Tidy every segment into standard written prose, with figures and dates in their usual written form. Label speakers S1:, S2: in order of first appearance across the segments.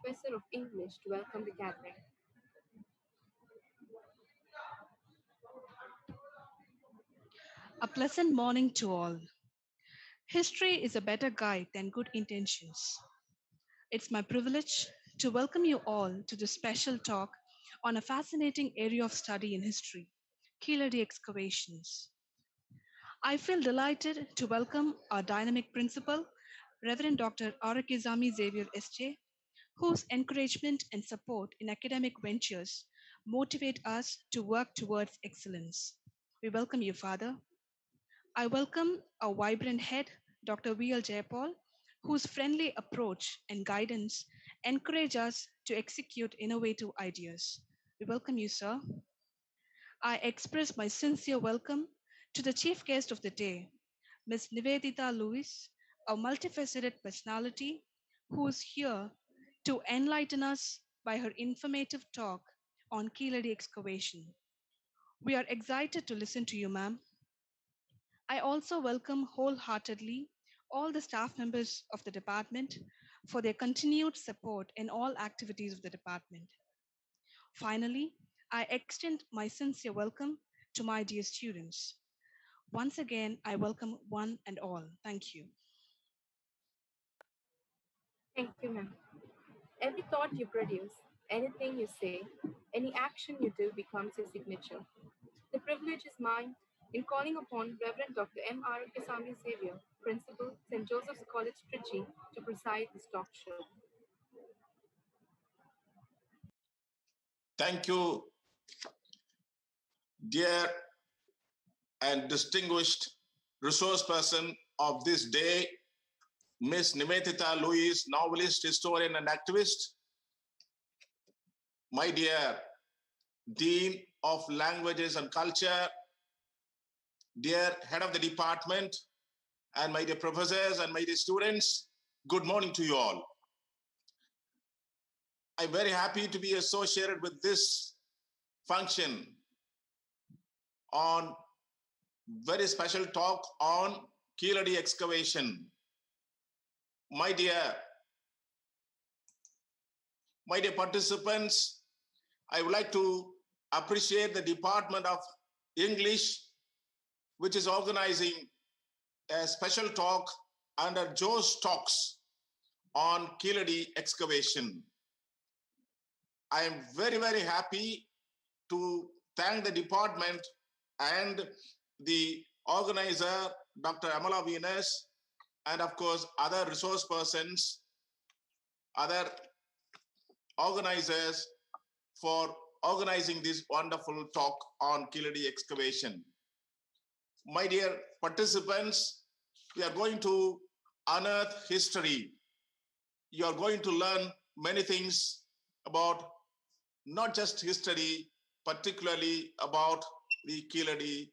S1: Professor of English, to welcome the gathering.
S2: A pleasant morning to all. History is a better guide than good intentions. It's my privilege to welcome you all to this special talk on a fascinating area of study in history, Keeladi Excavations. I feel delighted to welcome our dynamic principal, Reverend Dr. Arockiasamy Xavier SJ, whose encouragement and support in academic ventures motivate us to work towards excellence. We welcome you, Father. I welcome our vibrant head, Dr. V.L. Jayapaul, whose friendly approach and guidance encourage us to execute innovative ideas. We welcome you, sir. I express my sincere welcome to the chief guest of the day, Ms. Nivedita Louis, a multifaceted personality who is here to enlighten us by her informative talk on Keeladi excavation. We are excited to listen to you, ma'am. I also welcome wholeheartedly all the staff members of the department for their continued support in all activities of the department. Finally, I extend my sincere welcome to my dear students. Once again, I welcome one and all. Thank you.
S1: Thank you, ma'am. Every thought you produce, anything you say, any action you do becomes your signature. The privilege is mine in calling upon Reverend Dr. M. Arockiasamy Xavier, Principal, St. Joseph's College, Trichy, to preside this talk show.
S3: Thank you, dear and distinguished resource person of this day, Miss Nivedita Louis, novelist, historian, and activist. My dear Dean of Languages and Culture, dear head of the department, and my dear professors and my dear students, good morning to you all. I'm very happy to be associated with this function on very special talk on Keeladi excavation. My dear participants, I would like to appreciate the Department of English, which is organizing a special talk under Joe's Talks on Keeladi excavation. I am very, very happy to thank the department and the organizer, Dr. Amalaveenus, and of course, other resource persons, other organizers for organizing this wonderful talk on Keeladi excavation. My dear participants, we are going to unearth history. You are going to learn many things about not just history, particularly about the Keeladi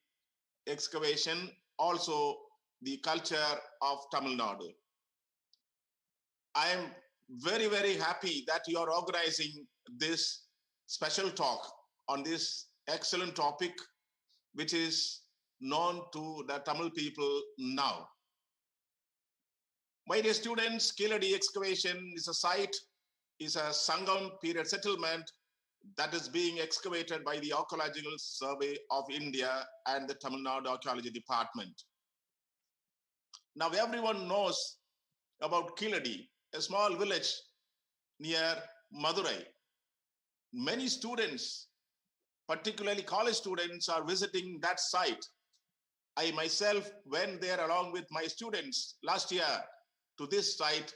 S3: excavation, also the culture of Tamil Nadu. I am very, very happy that you are organizing this special talk on this excellent topic, which is known to the Tamil people now. My dear students, Keeladi excavation is a Sangam period settlement that is being excavated by the Archaeological Survey of India and the Tamil Nadu Archaeology Department. Now everyone knows about Keeladi, a small village near Madurai. Many students, particularly college students, are visiting that site. I myself went there along with my students last year to this site.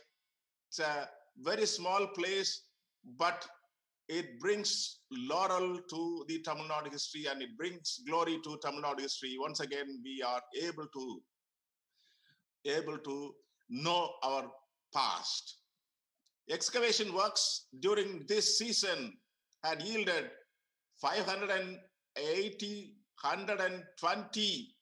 S3: It's a very small place, but it brings laurel to the Tamil Nadu history and it brings glory to Tamil Nadu history. Once again, we are able to know our past. Excavation works during this season had yielded 5,820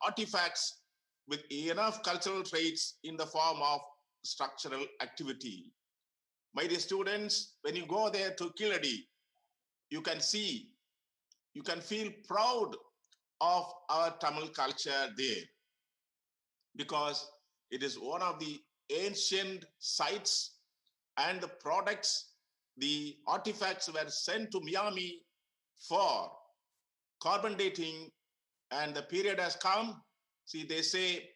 S3: artifacts with enough cultural traits in the form of structural activity. My dear students, when you go there to Keeladi, you can feel proud of our Tamil culture there, because it is one of the ancient sites and the products, the artifacts were sent to Miami for carbon dating, and the period has come. See, they say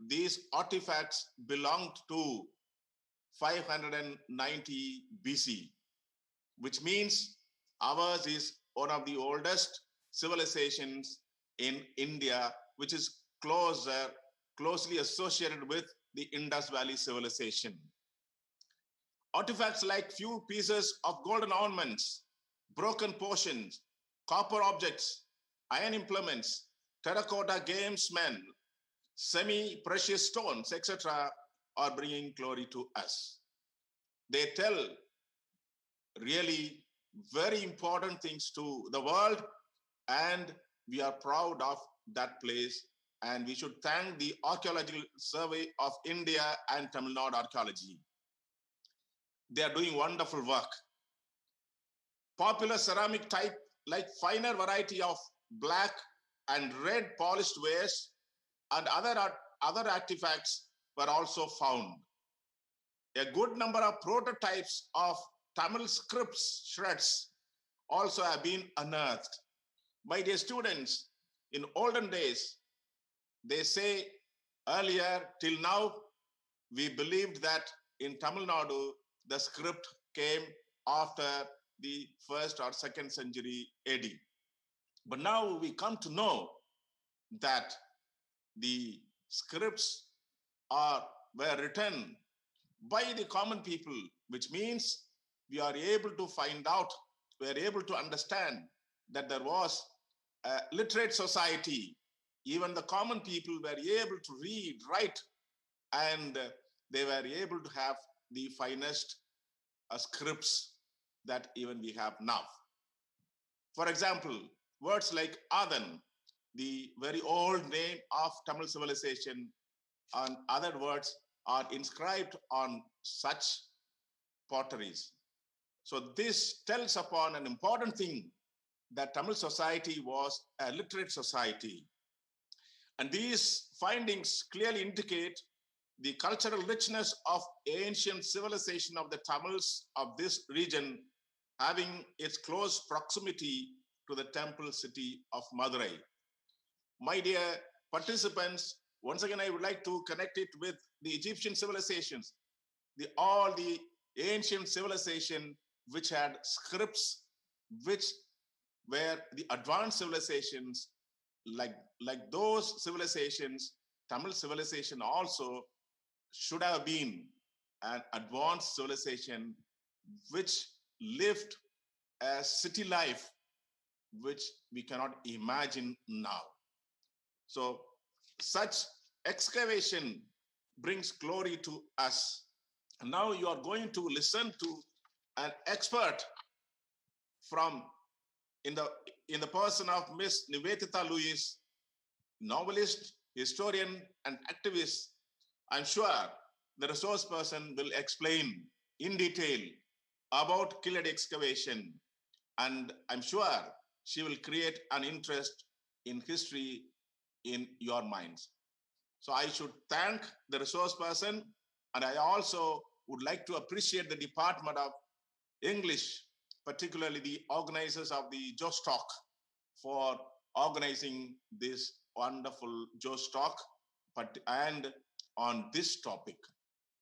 S3: these artifacts belonged to 590 BC, which means ours is one of the oldest civilizations in India, which is closely associated with the Indus Valley civilization. Artifacts like few pieces of golden ornaments, broken portions, copper objects, iron implements, terracotta gamesmen, semi-precious stones, etc., are bringing glory to us. They tell really very important things to the world, and we are proud of that place, and we should thank the Archaeological Survey of India and Tamil Nadu Archaeology. They are doing wonderful work. Popular ceramic type like finer variety of black and red polished wares and other artifacts were also found. A good number of prototypes of Tamil scripts shreds also have been unearthed. My dear students, in olden days, they say earlier till now, we believed that in Tamil Nadu, the script came after the 1st or 2nd century AD. But now we come to know that the scripts were written by the common people, which means we are able to find out, we are able to understand that there was a literate society. Even the common people were able to read, write, and they were able to have the finest scripts that even we have now. For example, words like Adan, the very old name of Tamil civilization, and other words are inscribed on such potteries. So this tells upon an important thing, that Tamil society was a literate society. And these findings clearly indicate the cultural richness of ancient civilization of the Tamils of this region, having its close proximity to the temple city of Madurai. My dear participants, once again, I would like to connect it with the Egyptian civilizations, all the ancient civilization which had scripts, which were the advanced civilizations, like those civilizations, Tamil civilization also should have been an advanced civilization which lived a city life which we cannot imagine now. So such excavation brings glory to us. And now you are going to listen to an expert from in the person of Miss Nivedita Louis, novelist, historian, and activist. I'm sure the resource person will explain in detail about Keeladi Excavation, and I'm sure she will create an interest in history in your minds. So I should thank the resource person, and I also would like to appreciate the Department of English, particularly the organizers of the Jost Talk, for organizing this wonderful Jost Talk and on this topic.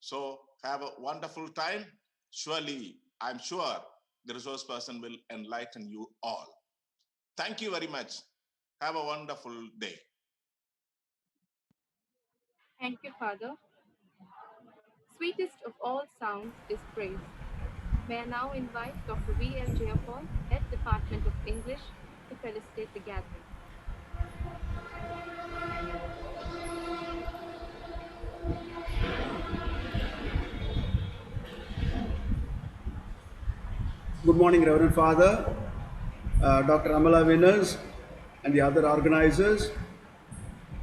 S3: So have a wonderful time. Surely, I'm sure the resource person will enlighten you all. Thank you very much. Have a wonderful day.
S1: Thank you, Father. Sweetest of all sounds is praise. May I now invite Dr. V.L. Jayapaul, Head Department of English, to felicitate the gathering.
S4: Good morning, Reverend Father, Dr. Amalaveenus, and the other organizers,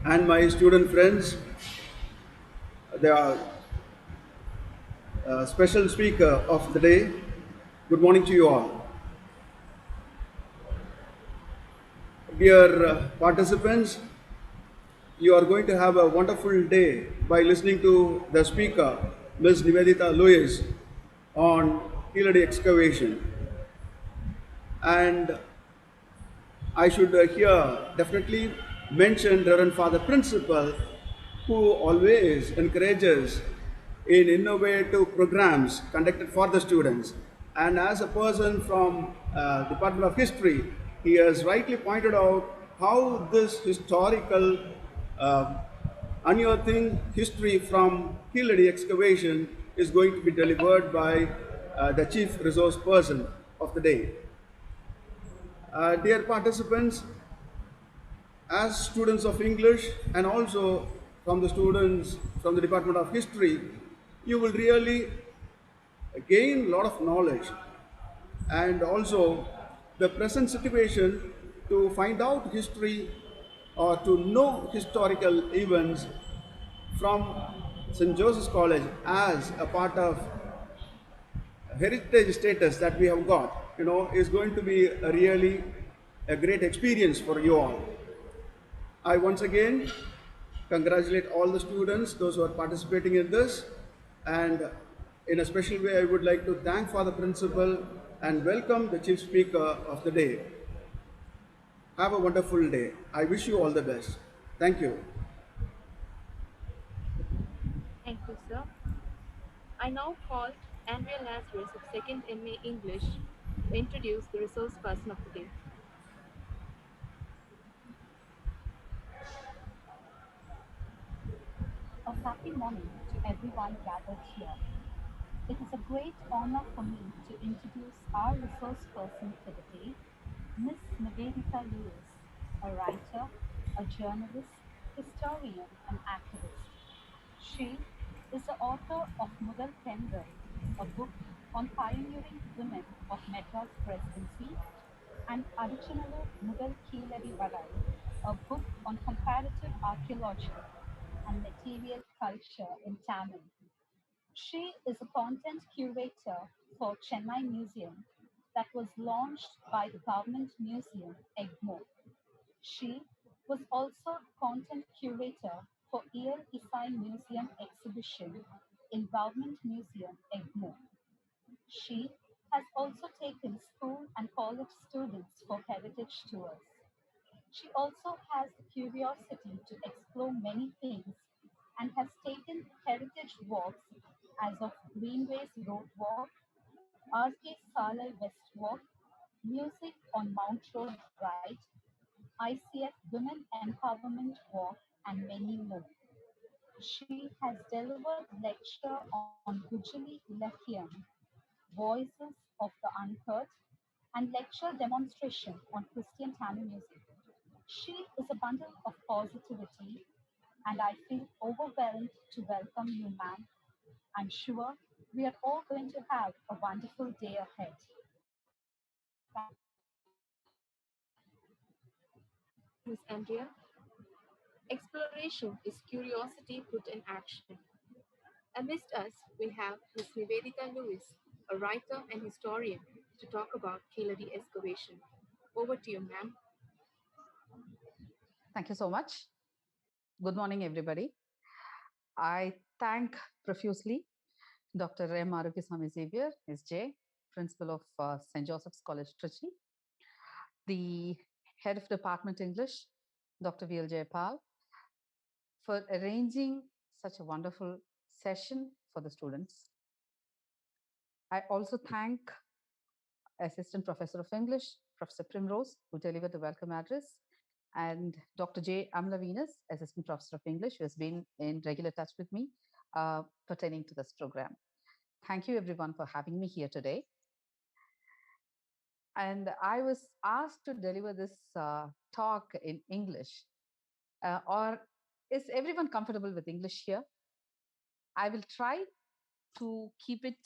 S4: and my student friends. They are special speaker of the day. Good morning to you all. Dear participants, you are going to have a wonderful day by listening to the speaker Ms. Nivedita Louis on Keeladi Excavation. And I should here definitely mention Reverend Father Principal, who always encourages in innovative programs conducted for the students. And as a person from Department of History, he has rightly pointed out how this historical uh, unearthing history from Keeladi excavation is going to be delivered by the chief resource person of the day. Dear participants, as students of English and also from the students from the Department of History, you will really gain a lot of knowledge and also the present situation to find out history or to know historical events from St. Joseph's College as a part of heritage status that we have got, is going to be really a great experience for you all. I once again congratulate all the students, those who are participating in this, and in a special way, I would like to thank Father Principal and welcome the Chief Speaker of the day. Have a wonderful day. I wish you all the best. Thank you.
S1: Thank you, sir. I now call Andrea Lazarus of 2nd MA English to introduce the resource person of the day.
S5: A happy morning to everyone gathered here. It is a great honor for me to introduce our resource person for the day, Miss Nivedita Louis, a writer, a journalist, historian, and activist. She is the author of Mughal Pengal, a book on pioneering women of Madras Presidency, and Adichanalu Mughal Keeladi Varai, a book on comparative archaeology and material culture in Tamil. She is a content curator for Chennai Museum that was launched by the Government Museum, EGMO. She was also content curator for Ear Isai Museum exhibition in Government Museum, EGMO. She has also taken school and college students for heritage tours. She also has the curiosity to explore many things and has taken heritage walks as of Greenways Road Walk, RK Salai West Walk, Music on Mount Road Ride, ICF Women Empowerment Walk, and many more. She has delivered lecture on Gujali Ilakyam, Voices of the Unheard, and lecture demonstration on Christian Tamil music. She is a bundle of positivity, and I feel overwhelmed to welcome you, ma'am. I'm sure we are all going to have a wonderful day ahead.
S1: Thank you, Ms. Andrea. Exploration is curiosity put in action. Amidst us, we have Ms. Nivedita Louis, a writer and historian, to talk about Keeladi excavation. Over to you, ma'am.
S6: Thank you so much. Good morning, everybody. I thank profusely Dr. M. Arockiasamy Xavier SJ, Principal of St. Joseph's College, Trichy, the Head of Department English, Dr. V. L. Jayapaul, for arranging such a wonderful session for the students. I also thank Assistant Professor of English, Professor Primrose, who delivered the welcome address, and Dr. J. Amalaveenus, Assistant Professor of English, who has been in regular touch with me pertaining to this program. Thank you, everyone, for having me here today. And I was asked to deliver this talk in English. Or is everyone comfortable with English here? I will try to keep it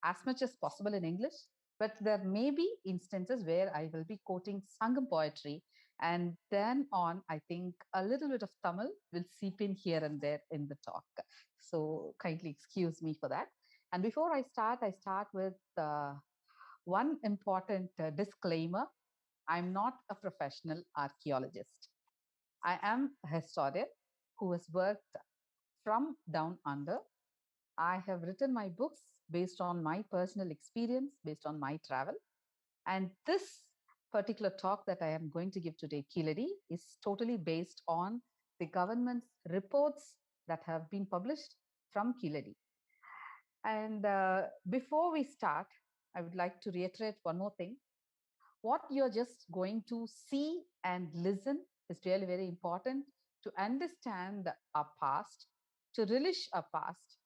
S6: as much as possible in English, but there may be instances where I will be quoting Sangam poetry, and then on, I think a little bit of Tamil will seep in here and there in the talk. So kindly excuse me for that. And before I start with one important disclaimer. I'm not a professional archaeologist. I am a historian who has worked from down under I have written my books based on my personal experience, based on my travel. And this particular talk that I am going to give today, Keeladi, is totally based on the government's reports that have been published from Keeladi. And before we start, I would like to reiterate one more thing. What you're just going to see and listen is really very important to understand our past, to relish our past,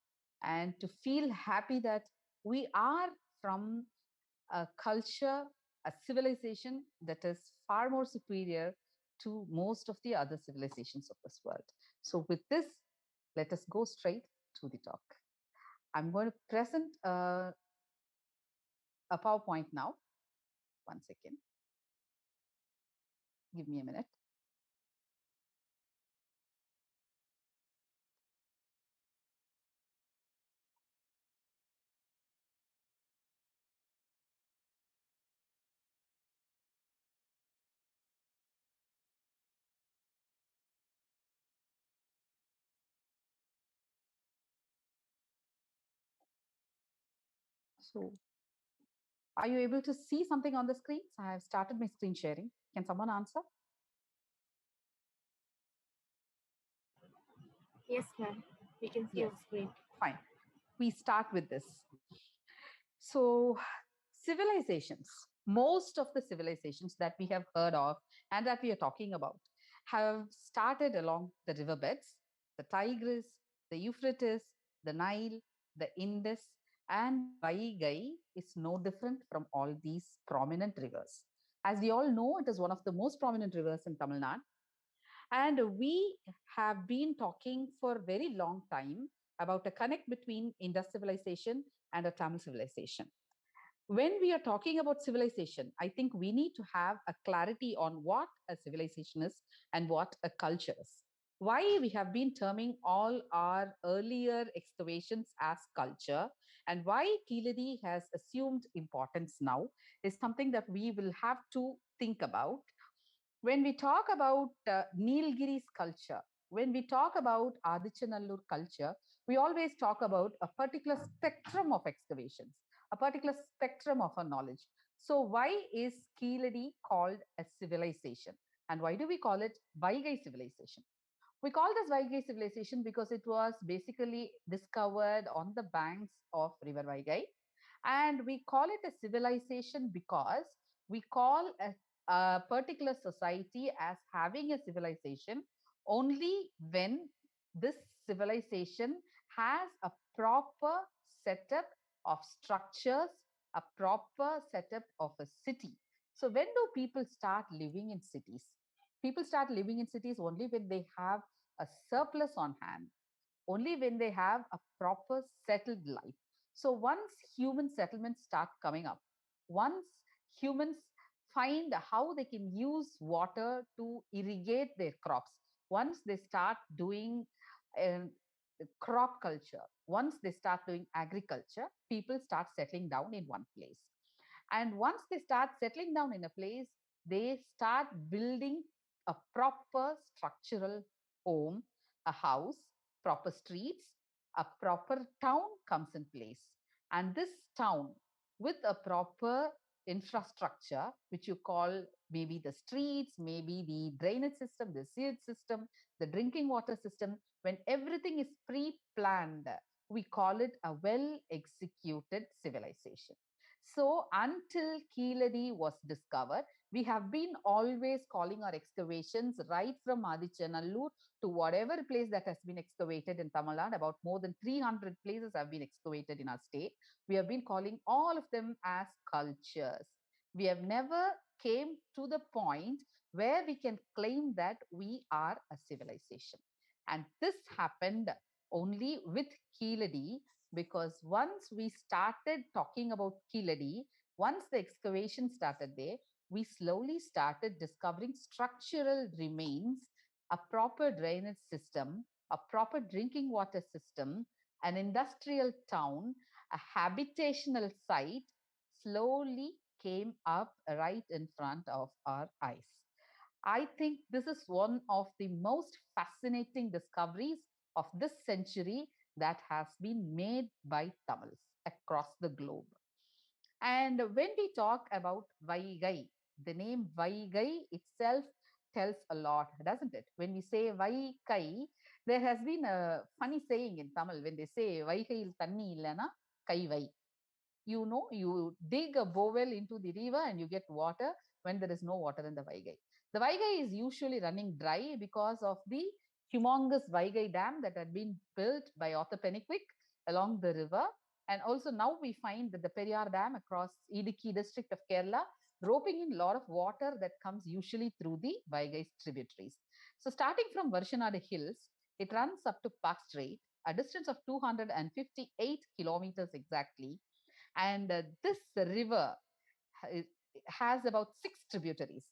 S6: and to feel happy that we are from a culture, a civilization that is far more superior to most of the other civilizations of this world. So, with this, let us go straight to the talk. I'm going to present a PowerPoint now. One second. Give me a minute. So, are you able to see something on the screen? I have started my screen sharing. Can someone answer?
S1: Yes, ma'am. We can see
S6: Yes,
S1: on screen.
S6: fine. We start with this. So, civilizations, most of the civilizations that we have heard of and that we are talking about have started along the riverbeds, the Tigris, the Euphrates, the Nile, the Indus, and Vaigai is no different from all these prominent rivers. As we all know, it is one of the most prominent rivers in Tamil Nadu. And we have been talking for a very long time about a connect between Indus civilization and a Tamil civilization. When we are talking about civilization, I think we need to have a clarity on what a civilization is and what a culture is. Why we have been terming all our earlier excavations as culture and why Keeladi has assumed importance now is something that we will have to think about. When we talk about Nilgiri's culture, when we talk about Adichanallur culture, we always talk about a particular spectrum of excavations, a particular spectrum of our knowledge. So why is Keeladi called a civilization? And why do we call it Vaigai civilization? We call this Vaigai civilization because it was basically discovered on the banks of River Vaigai. And we call it a civilization because we call a particular society as having a civilization only when this civilization has a proper setup of structures, a proper setup of a city. So, when do people start living in cities? People start living in cities only when they have a surplus on hand, only when they have a proper settled life. So once human settlements start coming up, once humans find how they can use water to irrigate their crops, once they start doing uh, crop culture, once they start doing agriculture, people start settling down in one place. And once they start settling down in a place, they start building a proper structural home, a house, proper streets, a proper town comes in place. And this town, with a proper infrastructure, which you call maybe the streets, maybe the drainage system, the sewage system, the drinking water system, when everything is pre planned, we call it a well executed civilization. So until Keeladi was discovered, we have been always calling our excavations right from Adichanallur to whatever place that has been excavated in Tamil Nadu. About more than 300 places have been excavated in our state. We have been calling all of them as cultures. We have never came to the point where we can claim that we are a civilization. And this happened only with Keeladi because once we started talking about Keeladi, once the excavation started there, we slowly started discovering structural remains, a proper drainage system, a proper drinking water system, an industrial town, a habitational site slowly came up right in front of our eyes. I think this is one of the most fascinating discoveries of this century that has been made by Tamils across the globe. And when we talk about Vaigai, the name Vaigai itself tells a lot, doesn't it? When we say Vaikai, there has been a funny saying in Tamil when they say Vaigail Tanni illana Kai Vai. You know, you dig a bowel into the river and you get water when there is no water in the Vaigai. The Vaigai is usually running dry because of the humongous Vaigai dam that had been built by Arthur Pennyquick along the river. And also now we find that the Periyar Dam across Idukki district of Kerala roping in a lot of water that comes usually through the Vaigai tributaries. So starting from Varshanada Hills, it runs up to Park Strait, a distance of 258 kilometers exactly. And this river has about 6 tributaries,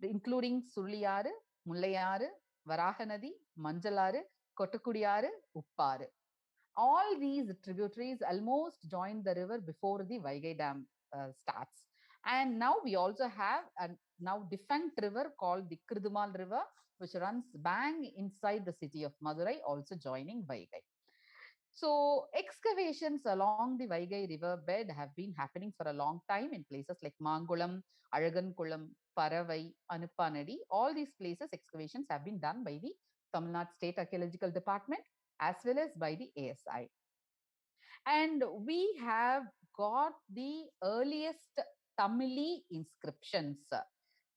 S6: including Sulliyaru, Mullayaru, Varahanadi, Manjalaru, Kottakudiyaru, Upparu. All these tributaries almost join the river before the Vaigai Dam starts. And now we also have a now defunct river called the Kirdumal River, which runs bang inside the city of Madurai, also joining Vaigai. So excavations along the Vaigai river bed have been happening for a long time in places like Mangulam, Alagankulam, Paravai, Anupanadi. All these places excavations have been done by the Tamil Nadu State Archaeological Department as well as by the ASI. And we have got the earliest Tamili inscriptions.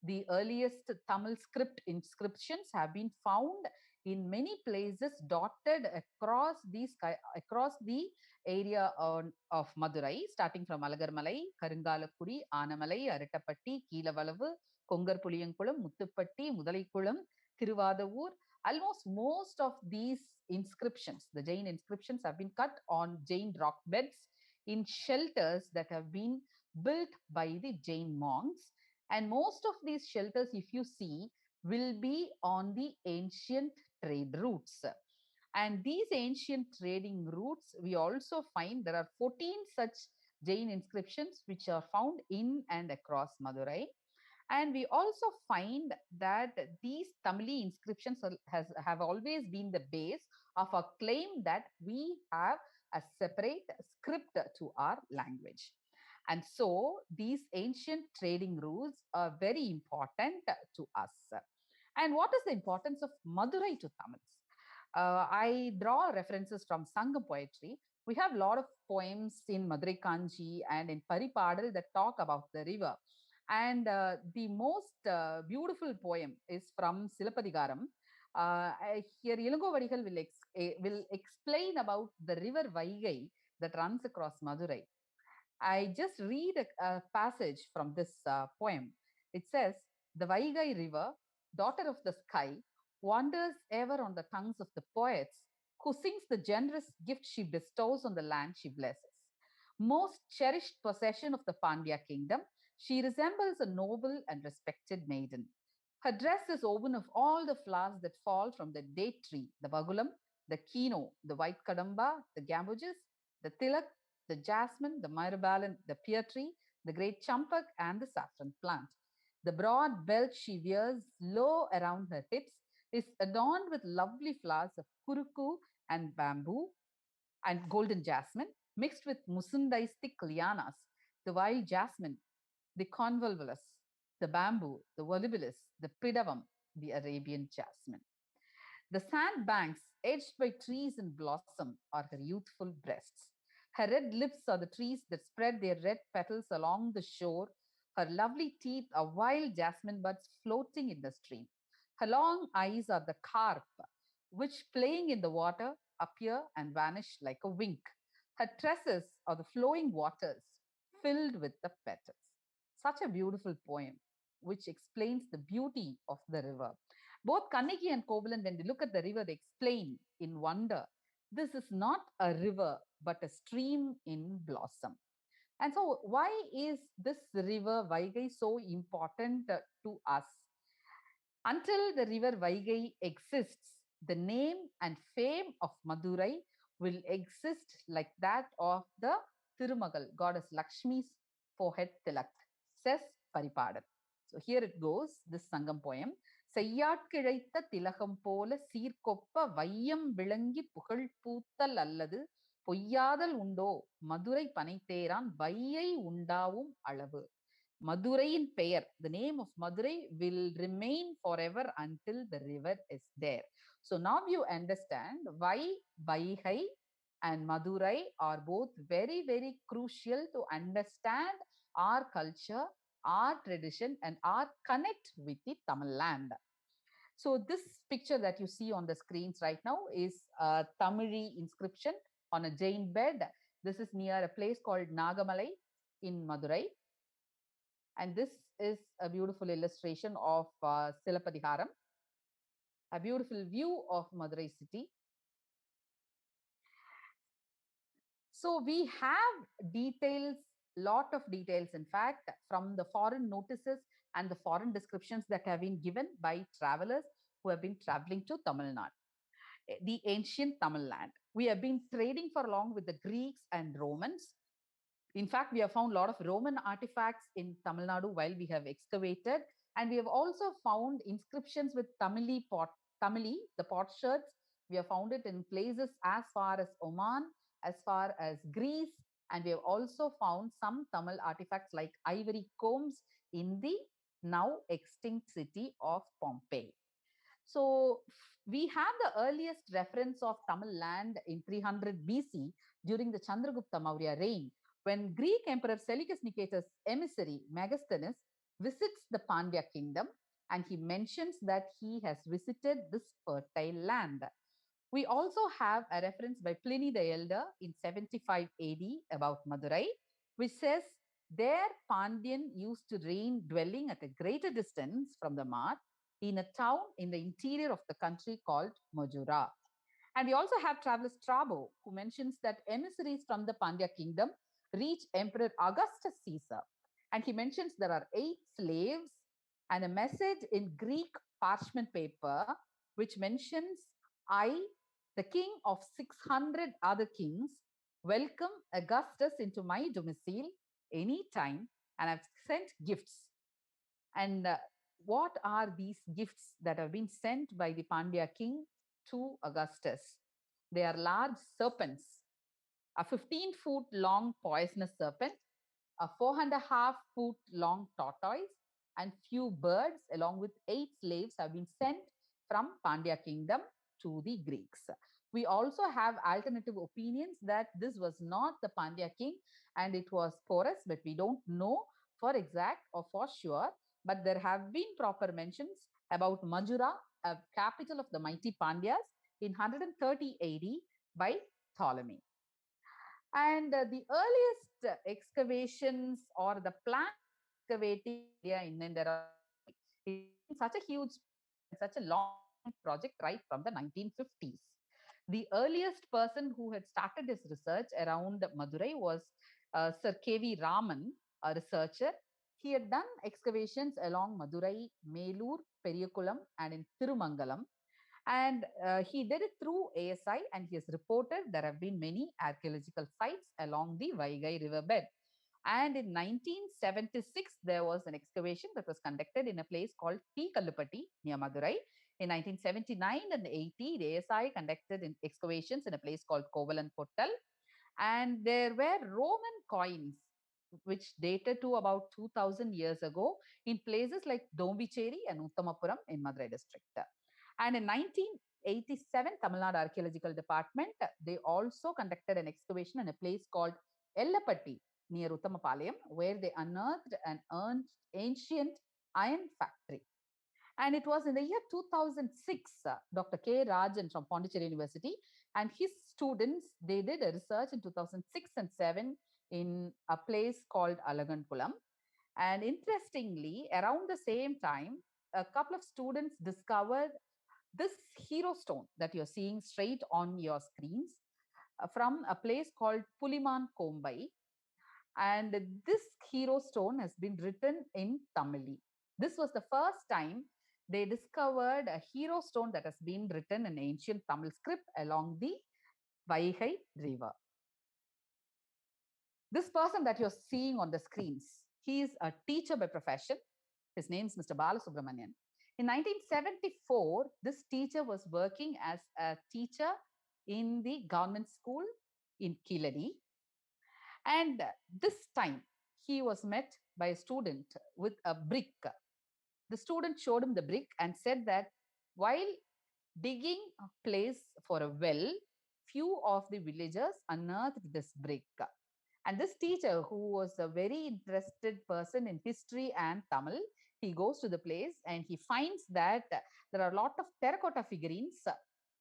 S6: The earliest Tamil script inscriptions have been found in many places dotted across the area of Madurai, starting from Alagarmalai, Karungalakudi, Anamalai, Arattapatti, Keelavalavu, Kongarpuliyankulam, Muthupatti, Mudalaikulam, Tiruvadavur. Almost most of these inscriptions, the Jain inscriptions, have been cut on Jain rock beds in shelters that have been built by the Jain monks. And most of these shelters, if you see, will be on the ancient trade routes. And these ancient trading routes, we also find there are 14 such Jain inscriptions which are found in and across Madurai. And we also find that these Tamili inscriptions have always been the base of a claim that we have a separate script to our language. And so these ancient trading routes are very important to us. And what is the importance of Madurai to Tamils? I draw references from Sangam poetry. We have a lot of poems in Madurai Kanji and in Paripadal that talk about the river. And the most beautiful poem is from Silapadigaram. Here, Ilango Vadigal will explain about the river Vaigai that runs across Madurai. I just read a passage from this poem. It says, "The Vaigai river, daughter of the sky, wanders ever on the tongues of the poets, who sings the generous gift she bestows on the land she blesses. Most cherished possession of the Pandya kingdom, she resembles a noble and respected maiden. Her dress is woven of all the flowers that fall from the date tree, the bagulam, the kino, the white kadamba, the gamboges, the tilak, the jasmine, the myrobalan, the pear tree, the great champak, and the saffron plant. The broad belt she wears low around her hips is adorned with lovely flowers of kuruku and bamboo and golden jasmine, mixed with musundai thick lianas, the wild jasmine, the convolvulus, the bamboo, the volubilis, the pidavam, the Arabian jasmine. The sandbanks, edged by trees in blossom, are her youthful breasts. Her red lips are the trees that spread their red petals along the shore. Her lovely teeth are wild jasmine buds floating in the stream. Her long eyes are the carp, which playing in the water appear and vanish like a wink. Her tresses are the flowing waters filled with the petals." Such a beautiful poem, which explains the beauty of the river. Both Kannaki and Kovalan, when they look at the river, they explain in wonder, this is not a river, but a stream in blossom. And so, why is this river Vaigai so important to us? Until the river Vaigai exists, the name and fame of Madurai will exist like that of the Tirumagal, goddess Lakshmi's forehead tilak, says Paripadal. So here it goes, this Sangam poem. செய்யாட்கிழைத்த திலகம் போல சீர்கொப்ப வையம் விளங்கி புகழ் பூத்தல் அல்லது பொய்யாதல் உண்டோ மதுரை பனைத்தேரான் வையை உண்டாவும் அளவு. Maduraiயின் பெயர், the name of Madurai will remain forever until the river is there. So now you understand why Vaigai and Madurai are both very, very crucial to understand our culture, our tradition, and our connect with the Tamil land. So this picture that you see on the screens right now is a Tamiri inscription on a Jain bed. This is near a place called Nagamalai in Madurai. And this is a beautiful illustration of Silappadiharam, a beautiful view of Madurai city. So we have details, lot of details, in fact, from the foreign notices and the foreign descriptions that have been given by travelers who have been traveling to Tamil Nadu, the ancient Tamil land. We have been trading for long with the Greeks and Romans. In fact, we have found a lot of Roman artifacts in Tamil Nadu while we have excavated. And we have also found inscriptions with Tamili, the potsherds. We have found it in places as far as Oman, as far as Greece. And we have also found some Tamil artifacts like Ivory Combs in the now extinct city of Pompeii. So we have the earliest reference of Tamil land in 300 BC during the Chandragupta Maurya reign, when Greek Emperor Seleucus Nicetas' emissary Megasthenes visits the Pandya kingdom, and he mentions that he has visited this fertile land. We also have a reference by Pliny the Elder in 75 AD about Madurai, which says, there Pandyan used to reign, dwelling at a greater distance from the mart in a town in the interior of the country called Majura. And we also have traveler Strabo, who mentions that emissaries from the Pandya kingdom reach Emperor Augustus Caesar. And he mentions there are 8 slaves and a message in Greek parchment paper, which mentions, I, the king of 600 other kings, welcome Augustus into my domicile anytime, and I've sent gifts. And what are these gifts that have been sent by the Pandya king to Augustus? They are large serpents, a 15-foot long poisonous serpent, a 4.5-foot long tortoise, and few birds along with 8 slaves have been sent from Pandya kingdom to the Greeks. We also have alternative opinions that this was not the Pandya king and it was Porus, but we don't know for exact or for sure. But there have been proper mentions about Majura, a capital of the mighty Pandyas, in 130 AD by Ptolemy. And the earliest excavations or the plan excavating India in and around is such a huge, such a long project right from the 1950s. The earliest person who had started his research around Madurai was Sir K.V. Raman, a researcher. He had done excavations along Madurai, Melur, Periyakulam, and in Tirumangalam. And he did it through ASI, and he has reported there have been many archaeological sites along the Vaigai riverbed. And in 1976, there was an excavation that was conducted in a place called T. Kallupatti near Madurai. In 1979 and 80, the ASI conducted excavations in a place called Kovalan Pottal. And there were Roman coins which dated to about 2000 years ago in places like Dombicheri and Uttamapuram in Madurai district. And in 1987, Tamil Nadu Archaeological Department, they also conducted an excavation in a place called Ellapatti near Uttamapalayam, where they unearthed an ancient iron factory. And it was in the year 2006, Dr. K. Rajan from Pondicherry University and his students, they did a research in 2006 and 7 in a place called Alagankulam. And interestingly, around the same time, a couple of students discovered this hero stone that you're seeing straight on your screens from a place called Puliman Kombai. And this hero stone has been written in Tamili. This was the first time they discovered a hero stone that has been written in ancient Tamil script along the Vaigai river. This person that you're seeing on the screens, he is a teacher by profession. His name is Mr. Balasubramanian. In 1974, this teacher was working as a teacher in the government school in Keeladi. And this time, he was met by a student with a brick. The student showed him the brick and said that while digging a place for a well, few of the villagers unearthed this brick. And this teacher, who was a very interested person in history and Tamil, he goes to the place and he finds that there are a lot of terracotta figurines,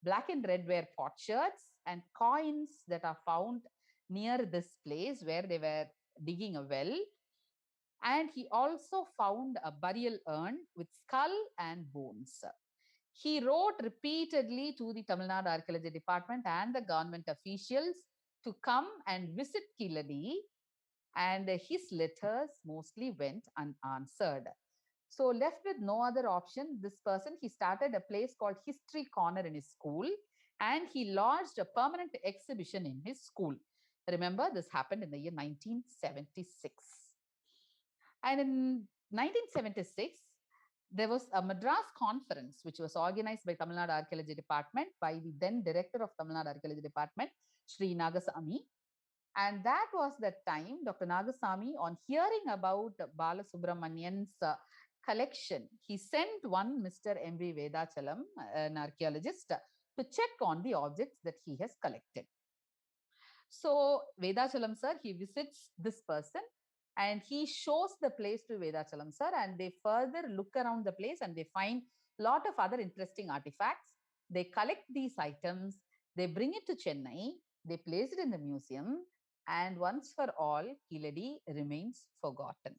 S6: black and red ware potsherds, and coins that are found near this place where they were digging a well. And he also found a burial urn with skull and bones. He wrote repeatedly to the Tamil Nadu Archaeology Department and the government officials to come and visit Keeladi, and his letters mostly went unanswered. So left with no other option, this person, he started a place called History Corner in his school, and he lodged a permanent exhibition in his school. Remember, this happened in the year 1976. And in 1976, there was a Madras conference which was organized by Tamil Nadu Archaeology Department by the then director of Tamil Nadu Archaeology Department, Sri Nagasamy. And that was the time Dr. Nagasamy, on hearing about Balasubramanian's collection, he sent one Mr. M.V. Vedachalam, an archaeologist, to check on the objects that he has collected. So Vedachalam sir, he visits this person and he shows the place to Vedachalam sir, and they further look around the place and they find a lot of other interesting artifacts. They collect these items, they bring it to Chennai, they place it in the museum, and once for all, Keeladi remains forgotten.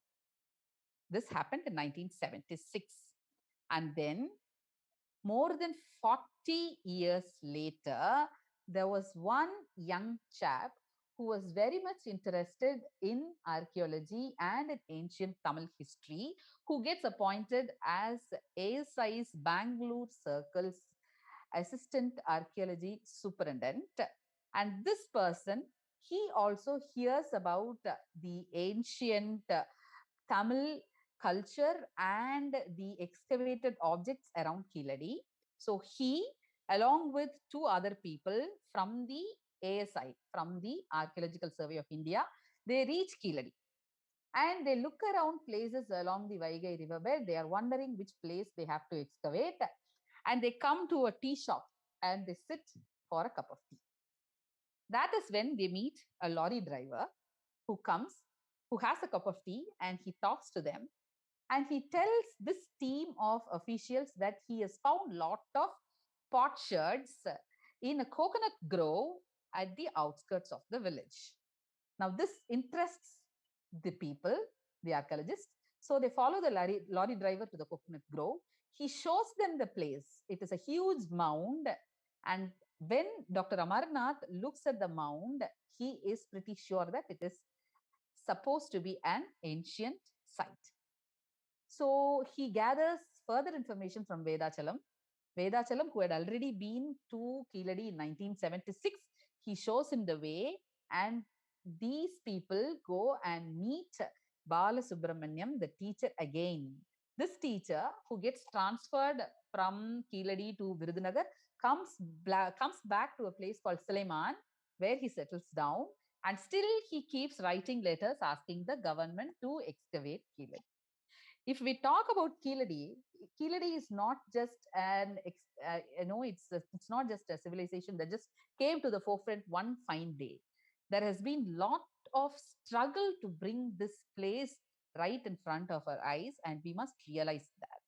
S6: This happened in 1976. And then more than 40 years later, there was one young chap who was very much interested in archaeology and in ancient Tamil history, who gets appointed as ASI's Bangalore Circle's assistant archaeology superintendent. And this person, he also hears about the ancient Tamil culture and the excavated objects around Keeladi. So he, along with two other people from the ASI, from the Archaeological Survey of India, they reach Keeladi. And they look around places along the Vaigai riverbed. They are wondering which place they have to excavate. And they come to a tea shop and they sit for a cup of tea. That is when they meet a lorry driver who comes, who has a cup of tea, and he talks to them. And he tells this team of officials that he has found a lot of potsherds in a coconut grove at the outskirts of the village. Now, this interests the people, the archaeologists. So they follow the lorry driver to the coconut grove. He shows them the place. It is a huge mound. And when Dr. Amarnath looks at the mound, he is pretty sure that it is supposed to be an ancient site. So he gathers further information from Vedachalam. Vedachalam, who had already been to Keeladi in 1976, he shows him the way, and these people go and meet Balasubramaniam, the teacher, again. This teacher, who gets transferred from Keeladi to Virudhunagar, comes back to a place called Sulaiman, where he settles down, and still he keeps writing letters asking the government to excavate Keeladi. If we talk about Keeladi, Keeladi is not just it's not just a civilization that just came to the forefront one fine day. There has been lot of struggle to bring this place right in front of our eyes, and we must realize that.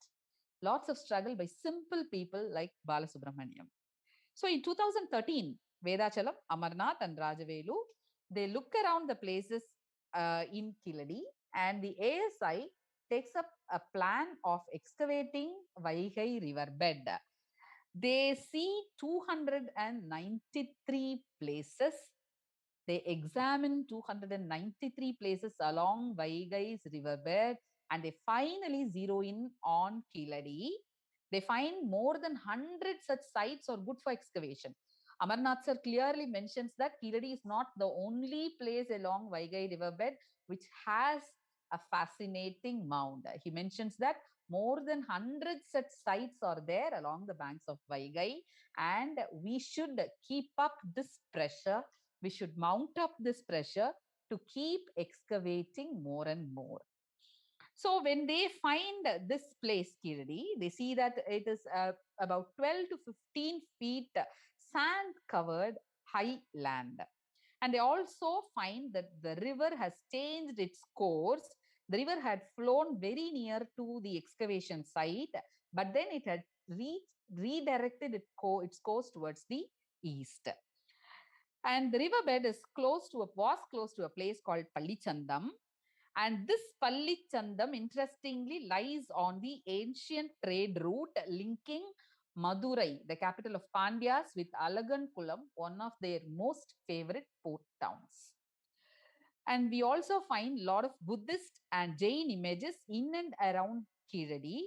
S6: Lots of struggle by simple people like Balasubramaniam. So in 2013, Vedachalam, Amarnath and Rajavelu, they look around the places in Keeladi, and the ASI takes up a plan of excavating Vaigai riverbed. They see 293 places. They examine 293 places along Vaigai's riverbed, and they finally zero in on Keeladi. They find more than 100 such sites are good for excavation. Amarnath sir clearly mentions that Keeladi is not the only place along Vaigai riverbed which has a fascinating mound. He mentions that More than 100 such sites are there along the banks of Vaigai, and we should keep up this pressure. We should mount up this pressure to keep excavating more and more. So when they find this place, Keeladi, they see that it is about 12 to 15 feet sand covered high land. And they also find that the river has changed its course. The river had flown very near to the excavation site, but then it had redirected its course towards the east. And the riverbed was close to a place called Pallichandam. And this Pallichandam, interestingly, lies on the ancient trade route linking Madurai, the capital of Pandyas, with Alagankulam, one of their most favorite port towns. And we also find a lot of Buddhist and Jain images in and around Keeladi,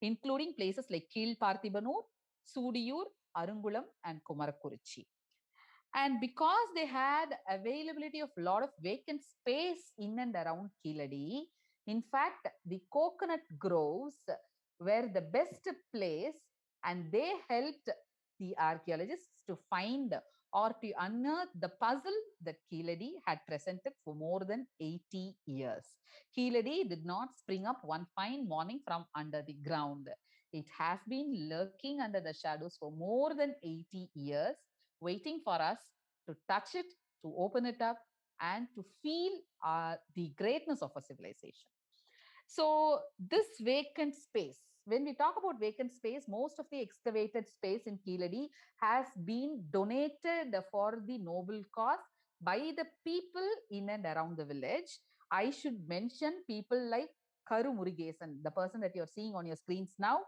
S6: including places like Keelparthibanur, Sudiyur, Arungulam, and Kumarakurichi. And because they had availability of a lot of vacant space in and around Keeladi, in fact, the coconut groves were the best place, and they helped the archaeologists to find or to unearth the puzzle that Keeladi had presented for more than 80 years. Keeladi did not spring up one fine morning from under the ground. It has been lurking under the shadows for more than 80 years, waiting for us to touch it, to open it up, and to feel the greatness of a civilization. So this vacant space, when we talk about vacant space, most of the excavated space in Keeladi has been donated for the noble cause by the people in and around the village. I should mention people like Karu Murugesan, the person that you're seeing on your screens now.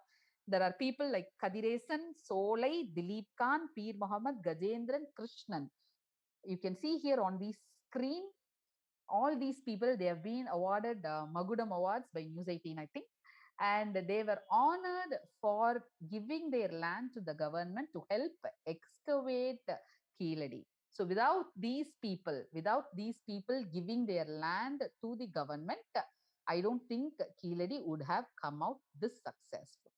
S6: There are people like Kadiresan, Solai, Dilip Khan, Peer Muhammad, Gajendran, Krishnan. You can see here on the screen, all these people, they have been awarded Magudam Awards by News 18, I think. And they were honored for giving their land to the government to help excavate Keeladi. So without these people giving their land to the government, I don't think Keeladi would have come out this successful.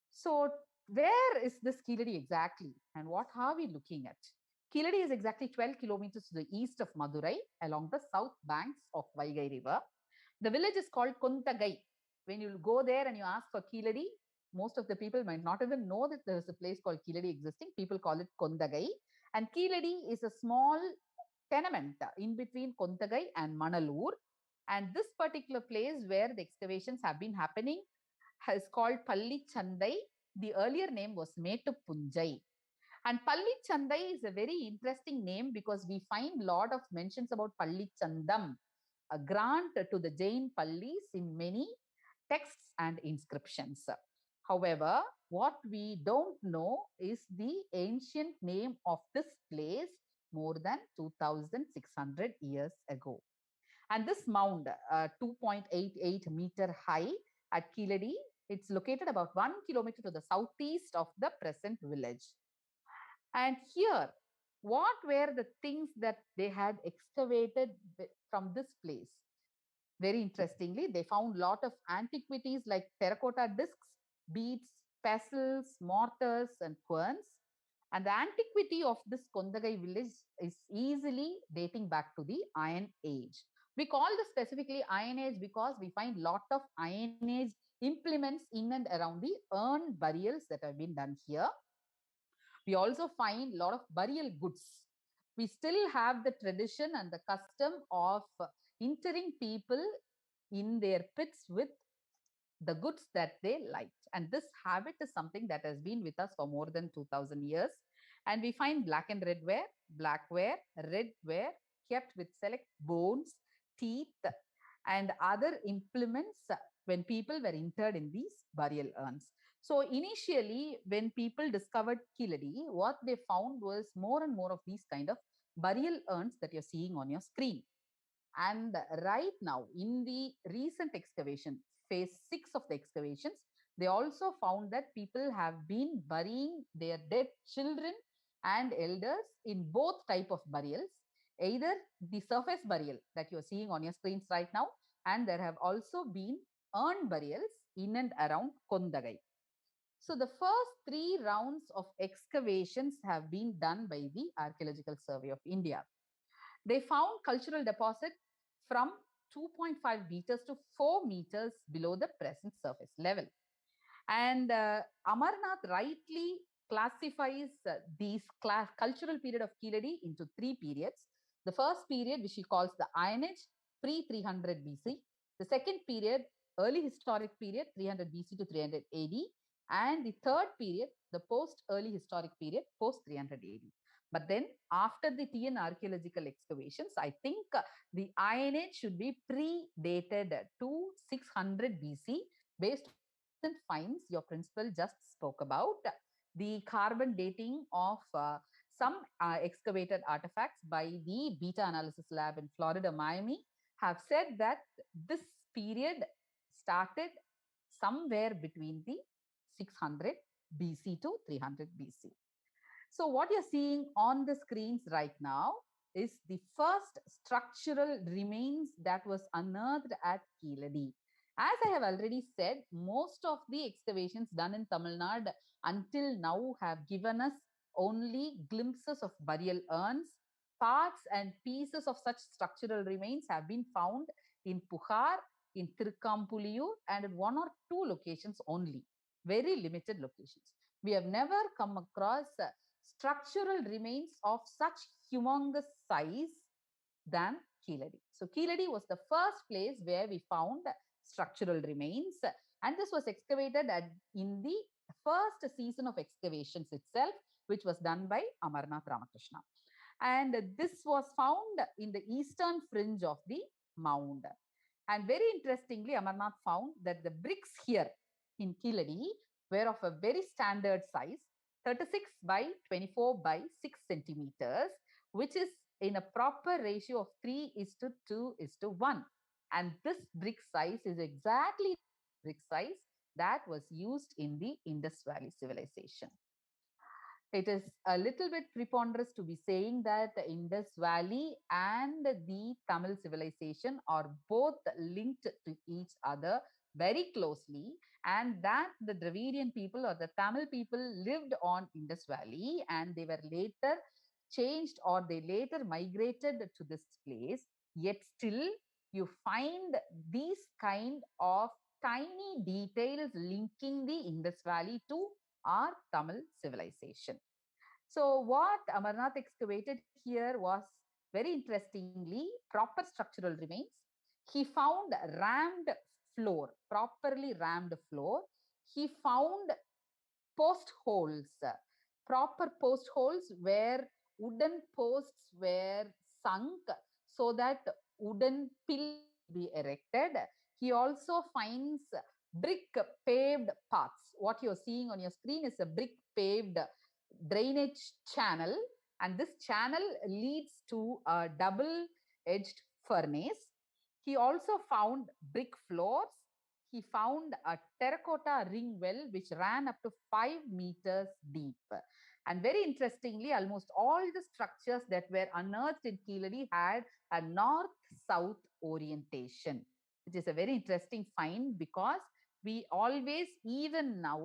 S6: So where is this Keeladi exactly, and what are we looking at? Keeladi is exactly 12 kilometers to the east of Madurai along the south banks of Vaigai River. The village is called Kuntagai. When you go there and you ask for Keeladi, most of the people might not even know that there is a place called Keeladi existing. People call it Kuntagai. And Keeladi is a small tenement in between Kuntagai and Manalur. And this particular place where the excavations have been happening is called Pallichandai. The earlier name was Metupunjai. And Pallichandai is a very interesting name because we find a lot of mentions about Pallichandam, a grant to the Jain Pallis in many texts and inscriptions. However, what we don't know is the ancient name of this place more than 2,600 years ago. And this mound, 2.88 meter high at Keeladi, it's located about 1 kilometer to the southeast of the present village. And here, what were the things that they had excavated from this place? Very interestingly, they found a lot of antiquities like terracotta discs, beads, pestles, mortars, and querns. And the antiquity of this Kondagai village is easily dating back to the Iron Age. We call this specifically Iron Age because we find a lot of Iron Age implements in and around the urn burials that have been done here. We also find a lot of burial goods. We still have the tradition and the custom of interring people in their pits with the goods that they liked. And this habit is something that has been with us for more than 2,000 years. And we find black and red ware, black ware, red ware, kept with select bones, teeth, and other implements when people were interred in these burial urns. So initially, when people discovered Keeladi, what they found was more and more of these kind of burial urns that you're seeing on your screen. And right now, in the recent excavation, phase 6 of the excavations, they also found that people have been burying their dead children and elders in both type of burials, either the surface burial that you're seeing on your screens right now, and there have also been urn burials in and around Kondagai. So the first 3 rounds of excavations have been done by the Archaeological Survey of India. They found cultural deposit from 2.5 meters to 4 meters below the present surface level. And Amarnath rightly classifies these cultural period of Keeladi into 3 periods. The first period, which he calls the Iron Age, pre-300 BC. The second period, early historic period, 300 BC to 300 AD. And the third period, the post-early historic period, post-300 AD. But then after the TN archaeological excavations, I think the Iron Age should be predated to 600 BC based on the recent finds your principal just spoke about. The carbon dating of some excavated artifacts by the Beta Analysis Lab in Florida, Miami, have said that this period started somewhere between the 600 BC to 300 BC. So what you're seeing on the screens right now is the first structural remains that was unearthed at Keeladi. As I have already said, most of the excavations done in Tamil Nadu until now have given us only glimpses of burial urns. Parts and pieces of such structural remains have been found in Puhar, in Tirukkampuliyur, and in 1 or 2 locations only, very limited locations. We have never come across structural remains of such humongous size than Keeladi. So Keeladi was the first place where we found structural remains, and this was excavated in the first season of excavations itself, which was done by Amarnath Ramakrishna. And this was found in the eastern fringe of the mound. And very interestingly, Amarnath found that the bricks here in Keeladi were of a very standard size, 36 by 24 by 6 centimeters, which is in a proper ratio of 3:2:1. And this brick size is exactly the brick size that was used in the Indus Valley civilization. It is a little bit preponderous to be saying that the Indus Valley and the Tamil civilization are both linked to each other very closely, and that the Dravidian people or the Tamil people lived on Indus Valley and they were later changed or they later migrated to this place. Yet still you find these kind of tiny details linking the Indus Valley to our Tamil civilization. So what Amarnath excavated here was very interestingly proper structural remains. He found rammed floor, properly rammed floor. He found post holes, proper post holes where wooden posts were sunk so that wooden pillars be erected. He also finds brick paved paths. What you're seeing on your screen is a brick paved drainage channel, and this channel leads to a double-edged furnace. He also found brick floors. He found a terracotta ring well which ran up to 5 meters deep. And very interestingly, almost all the structures that were unearthed in Keeladi had a north-south orientation, which is a very interesting find because we always, even now,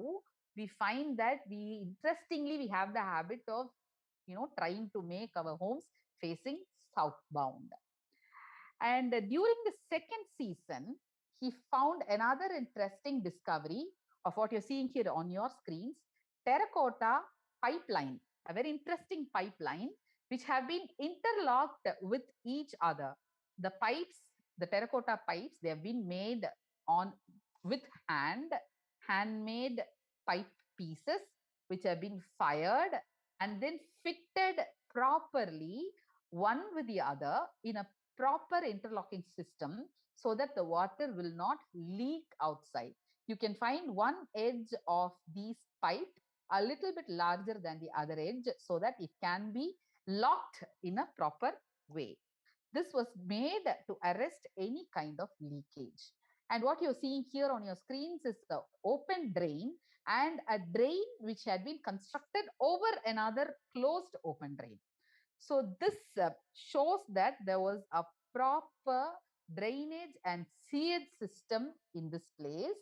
S6: we find that interestingly, we have the habit of, trying to make our homes facing southbound. And during the second season, he found another interesting discovery of what you're seeing here on your screens, terracotta pipeline, a very interesting pipeline, which have been interlocked with each other. The pipes, the terracotta pipes, they have been made with handmade pipe pieces, which have been fired and then fitted properly one with the other in a proper interlocking system so that the water will not leak outside. You can find one edge of these pipe a little bit larger than the other edge so that it can be locked in a proper way. This was made to arrest any kind of leakage. And what you're seeing here on your screens is the open drain and a drain which had been constructed over another closed open drain. So this shows that there was a proper drainage and sewage system in this place.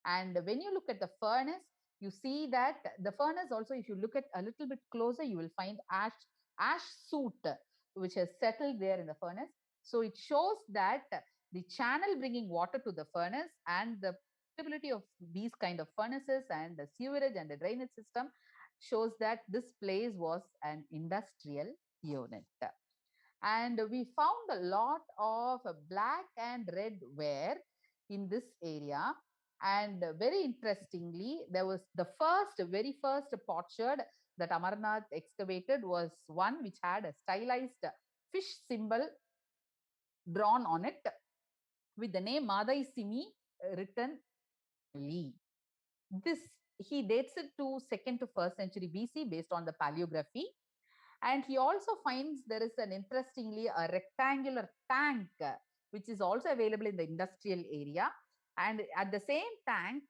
S6: And when you look at the furnace, you see that the furnace also, if you look at a little bit closer, you will find ash soot which has settled there in the furnace. So it shows that the channel bringing water to the furnace and the portability of these kind of furnaces and the sewerage and the drainage system shows that this place was an industrial unit. And we found a lot of black and red ware in this area. And very interestingly, there was the very first potsherd that Amarnath excavated was one which had a stylized fish symbol drawn on it with the name Madai Simi written Lee. This he dates it to 2nd to 1st century BC based on the paleography. And he also finds there is an interestingly a rectangular tank which is also available in the industrial area. And at the same tank,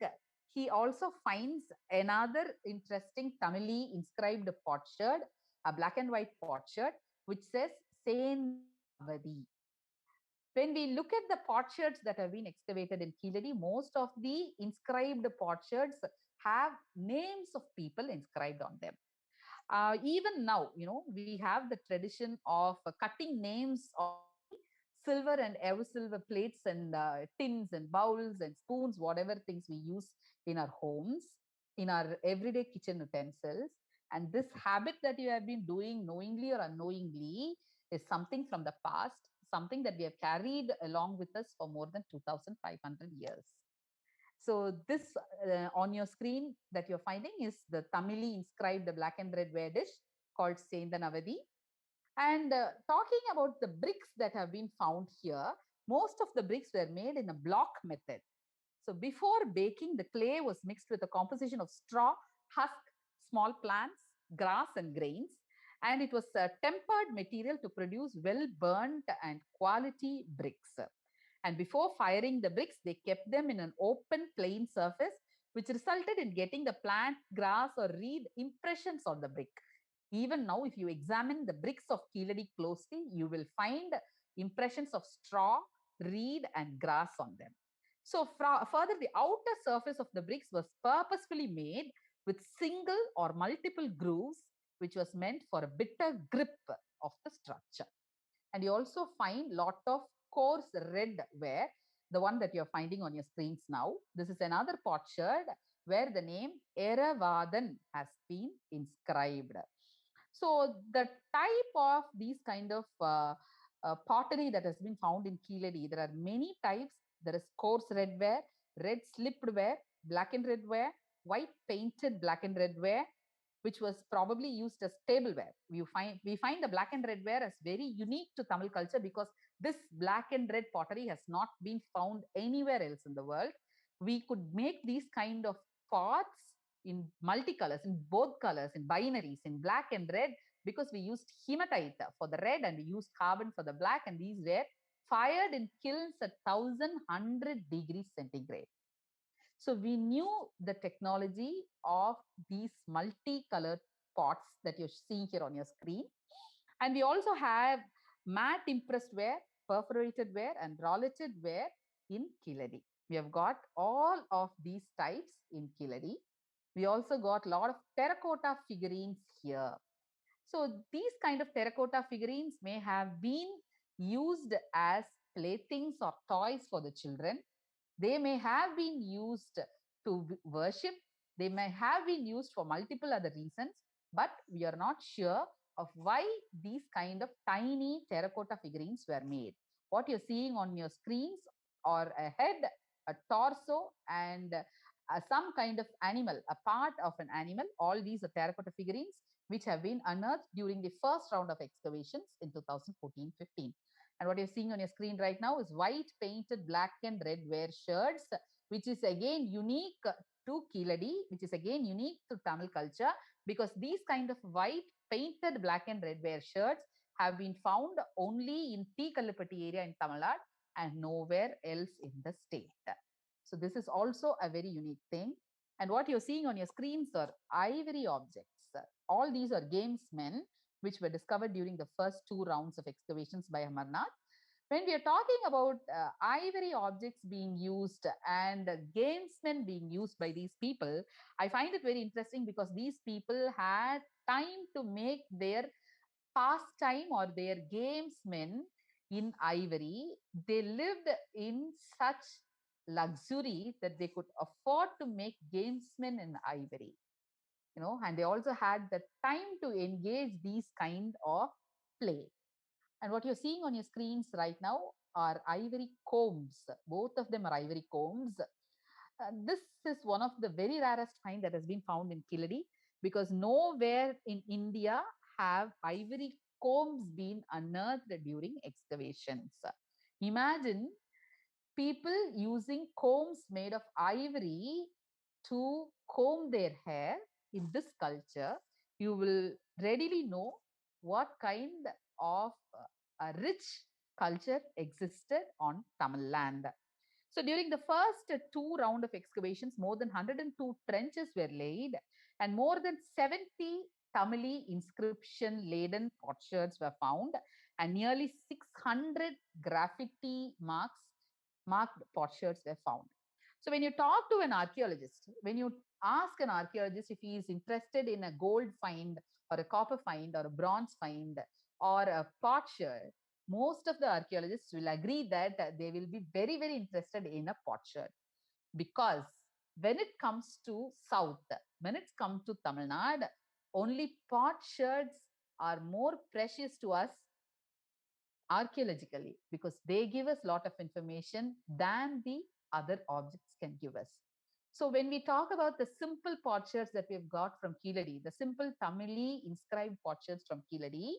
S6: he also finds another interesting Tamili inscribed potsherd, a black and white potsherd, which says Sendanavadi. When we look at the potsherds that have been excavated in Keeladi, most of the inscribed potsherds have names of people inscribed on them. Even now, we have the tradition of cutting names on the silver and ever silver plates and tins and bowls and spoons, whatever things we use in our homes, in our everyday kitchen utensils. And this habit that you have been doing knowingly or unknowingly is something from the past, something that we have carried along with us for more than 2,500 years. So this on your screen that you're finding is the Tamili inscribed black and red ware dish called Sendanavadi. And talking about the bricks that have been found here, most of the bricks were made in a block method. So before baking, the clay was mixed with a composition of straw, husk, small plants, grass and grains. And it was a tempered material to produce well-burnt and quality bricks. And before firing the bricks, they kept them in an open plain surface, which resulted in getting the plant, grass or reed impressions on the brick. Even now, if you examine the bricks of Keeladi closely, you will find impressions of straw, reed and grass on them. So further, the outer surface of the bricks was purposefully made with single or multiple grooves, which was meant for a better grip of the structure. And you also find lot of coarse red ware, the one that you're finding on your screens now. This is another potsherd where the name Eravadan has been inscribed. So the type of these kind of pottery that has been found in Keeladi, there are many types. There is coarse red ware, red slipped ware, black and red ware, white painted black and red ware, which was probably used as tableware. We find the black and red ware as very unique to Tamil culture because this black and red pottery has not been found anywhere else in the world. We could make these kind of pots in multicolors, in both colors, in binaries, in black and red, because we used hematite for the red and we used carbon for the black, and these were fired in kilns at 1100 degrees centigrade. So we knew the technology of these multicolored pots that you're seeing here on your screen. And we also have matte impressed ware, perforated ware, and rolleted ware in Keeladi. We have got all of these types in Keeladi. We also got a lot of terracotta figurines here. So these kind of terracotta figurines may have been used as playthings or toys for the children. They may have been used to worship. They may have been used for multiple other reasons, but we are not sure of why these kind of tiny terracotta figurines were made. What you're seeing on your screens are a head, a torso, and some kind of animal, a part of an animal. All these are terracotta figurines which have been unearthed during the first round of excavations in 2014-15. And what you're seeing on your screen right now is white painted black and red ware shirts, which is again unique to Keeladi, which is again unique to Tamil culture, because these kind of white painted black and red ware shirts have been found only in T. Kallupatti area in Tamil Nadu and nowhere else in the state. So this is also a very unique thing. And what you're seeing on your screens are ivory objects. All these are gamesmen which were discovered during the first two rounds of excavations by Amarnath. When we are talking about ivory objects being used and gamesmen being used by these people, I find it very interesting because these people had time to make their pastime or their gamesmen in ivory. They lived in such luxury that they could afford to make gamesmen in ivory, and they also had the time to engage these kind of play. And what you're seeing on your screens right now are ivory combs. Both of them are ivory combs. This is one of the very rarest find that has been found in Keeladi, because nowhere in India have ivory combs been unearthed during excavations. Imagine people using combs made of ivory to comb their hair in this culture. You will readily know what kind of a rich culture existed on Tamil land. So during the first two round of excavations, more than 102 trenches were laid and more than 70 Tamili inscription laden potsherds were found, and nearly 600 graffiti marked potsherds were found. So when you talk to an archaeologist, when you ask an archaeologist if he is interested in a gold find or a copper find or a bronze find or a potsherd, most of the archaeologists will agree that they will be very, very interested in a potsherd, because when it comes to south, when it's come to Tamil Nadu, only potsherds are more precious to us archaeologically, because they give us a lot of information than the other objects can give us. So when we talk about the simple potsherds that we've got from Keeladi, the simple Tamili inscribed potsherds from Keeladi,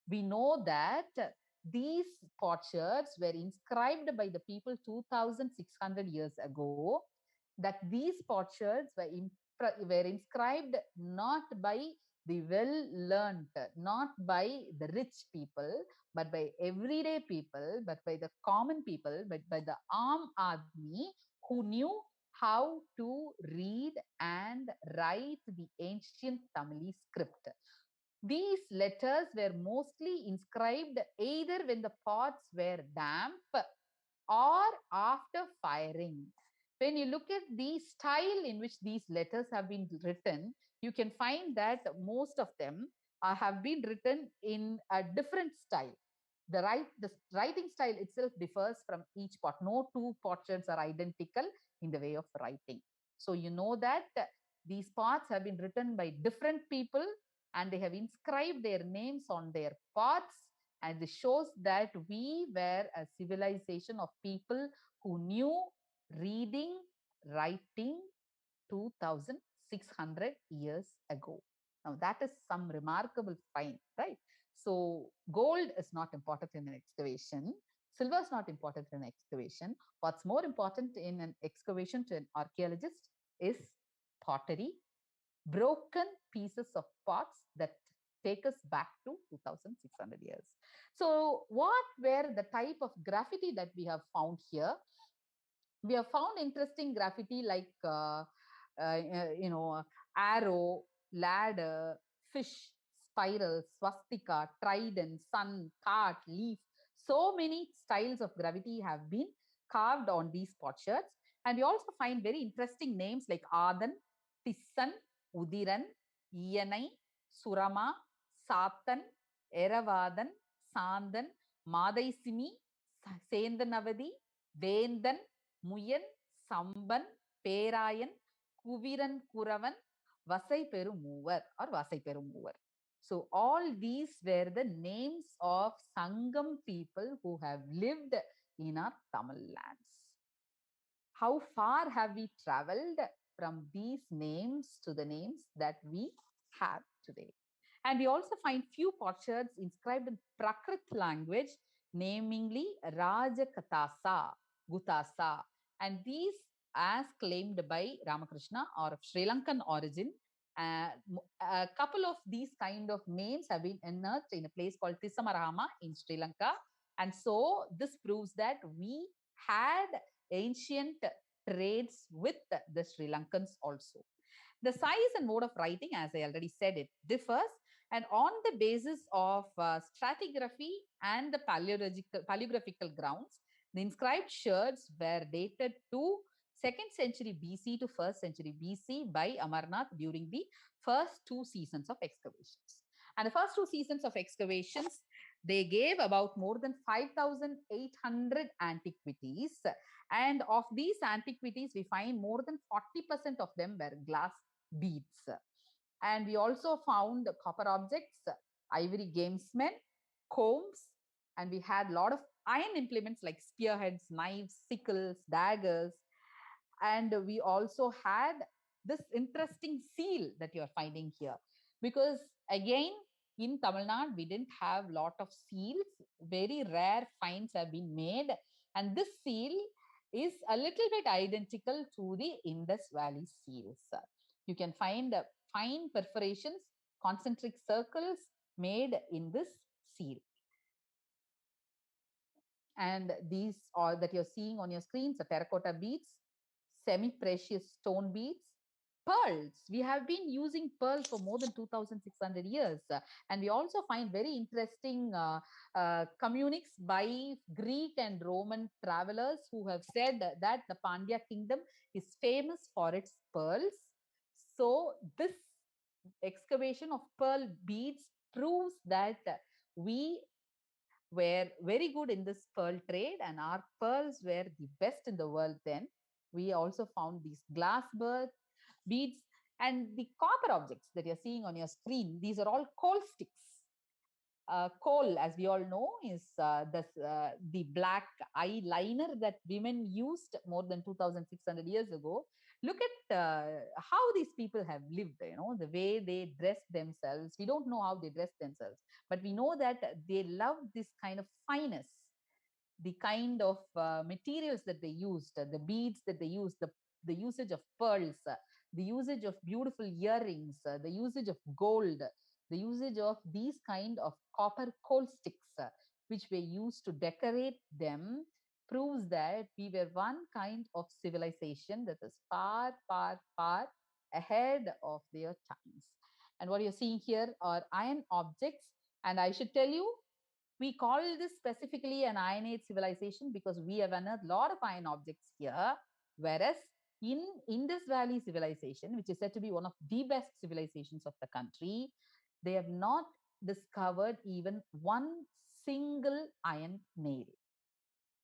S6: we know that these potsherds were inscribed by the people 2600 years ago, that these potsherds were inscribed not by the well learned, not by the rich people, but by everyday people, but by the common people, but by the Aam Aadmi who knew how to read and write the ancient Tamili script. These letters were mostly inscribed either when the pots were damp or after firing. When you look at the style in which these letters have been written, you can find that most of them have been written in a different style. The writing style itself differs from each pot. No two potsherds are identical in the way of writing. So you know that these pots have been written by different people and they have inscribed their names on their pots, and this shows that we were a civilization of people who knew reading, writing 2600 years ago. Now that is some remarkable find, right? So gold is not important in an excavation. Silver is not important in an excavation. What's more important in an excavation to an archaeologist is pottery, broken pieces of pots that take us back to 2600 years. So what were the type of graffiti that we have found here? We have found interesting graffiti like arrow, ladder, fish, spiral, swastika, trident, sun, cart, leaf. So many styles of graffiti have been carved on these potsherds. And we also find very interesting names like Adan, Tissan, Udiran, Iyanai, Surama, Satan, Eravadan, Sandan, Madaisimi, Sendanavadi, Vendan, Muyan, Samban, Perayan, Kuviran Kuravan, Vasai Perumuvar or Vasai Perumuvar. So all these were the names of Sangam people who have lived in our Tamil lands. How far have we traveled from these names to the names that we have today? And we also find few potsherds inscribed in Prakrit language, namely Rajakatasa, Gutasa. And these, as claimed by Ramakrishna, are of Sri Lankan origin. A couple of these kind of names have been unearthed in a place called Tisamarama in Sri Lanka. And so this proves that we had ancient trades with the Sri Lankans also. The size and mode of writing, as I already said, it differs. And on the basis of stratigraphy and the paleographical grounds, the inscribed sherds were dated to 2nd century BC to 1st century BC by Amarnath during the first 2 seasons of excavations. And the first 2 seasons of excavations, they gave about more than 5,800 antiquities. And of these antiquities, we find more than 40% of them were glass beads. And we also found copper objects, ivory gamesmen, combs, and we had a lot of iron implements like spearheads, knives, sickles, daggers. And we also had this interesting seal that you are finding here, because again, in Tamil Nadu, we didn't have a lot of seals. Very rare finds have been made. And this seal is a little bit identical to the Indus Valley seals. You can find fine perforations, concentric circles made in this seal. And these are that you're seeing on your screens are terracotta beads, semi-precious stone beads, pearls. We have been using pearls for more than 2,600 years. And we also find very interesting communiques by Greek and Roman travelers who have said that the Pandya kingdom is famous for its pearls. So this excavation of pearl beads proves that we were very good in this pearl trade, and our pearls were the best in the world then. We also found these glass beads and the copper objects that you're seeing on your screen. These are all coal sticks. Coal, as we all know, is the black eyeliner that women used more than 2,600 years ago. Look at how these people have lived, the way they dress themselves. We don't know how they dress themselves, but we know that they love this kind of fineness, the kind of materials that they used, the beads that they used, the usage of pearls, the usage of beautiful earrings, the usage of gold, the usage of these kind of copper coal sticks, which were used to decorate them, proves that we were one kind of civilization that is far, far, far ahead of their times. And what you're seeing here are iron objects. And I should tell you, we call this specifically an Iron Age civilization because we have unearthed a lot of iron objects here, whereas in Indus Valley civilization, which is said to be one of the best civilizations of the country, they have not discovered even one single iron nail.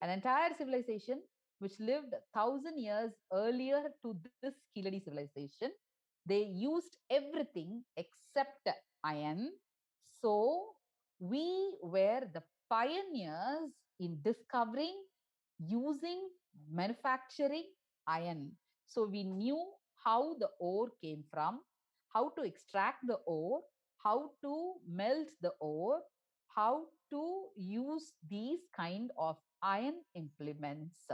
S6: An entire civilization which lived 1,000 years earlier to this Keeladi civilization, they used everything except iron. So we were the pioneers in discovering, using, manufacturing iron. So we knew how the ore came from, how to extract the ore, how to melt the ore, how to use these kind of iron implements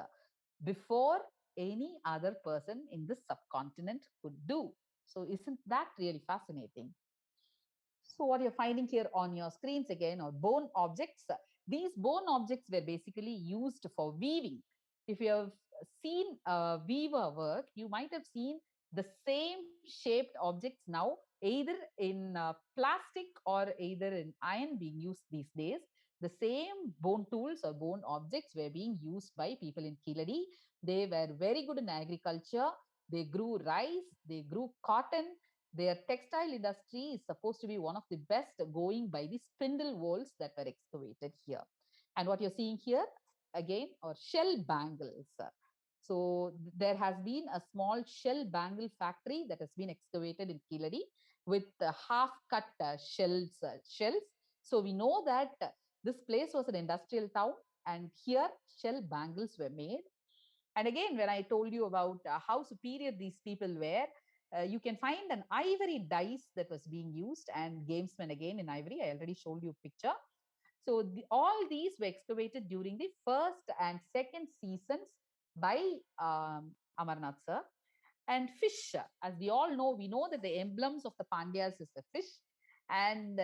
S6: before any other person in this subcontinent could do. So isn't that really fascinating? So what you're finding here on your screens again are bone objects. These bone objects were basically used for weaving. If you have seen weaver work, you might have seen the same shaped objects now, either in plastic or either in iron being used these days. The same bone tools or bone objects were being used by people in Keeladi. They were very good in agriculture. They grew rice, they grew cotton. Their textile industry is supposed to be one of the best, going by the spindle whorls that were excavated here. And what you're seeing here again are shell bangles. So there has been a small shell bangle factory that has been excavated in Keeladi with half cut shells. So we know that this place was an industrial town, and here shell bangles were made. And again, when I told you about how superior these people were, you can find an ivory dice that was being used, and gamesmen again in ivory. I already showed you a picture. So all these were excavated during the first and second seasons by Amarnath sir. And fish, as we all know, we know that the emblems of the Pandyas is the fish. And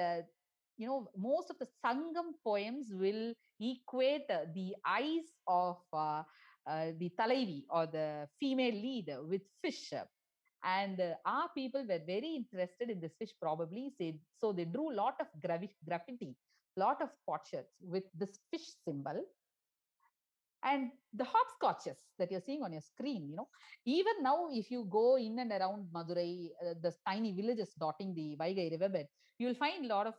S6: most of the Sangam poems will equate the eyes of the Talaivi or the female lead with fish. And our people were very interested in this fish, probably. So they drew a lot of graffiti, lot of potsherds with this fish symbol. And the hopscotches that you're seeing on your screen, even now, if you go in and around Madurai, the tiny villages dotting the Vaigai riverbed, you will find a lot of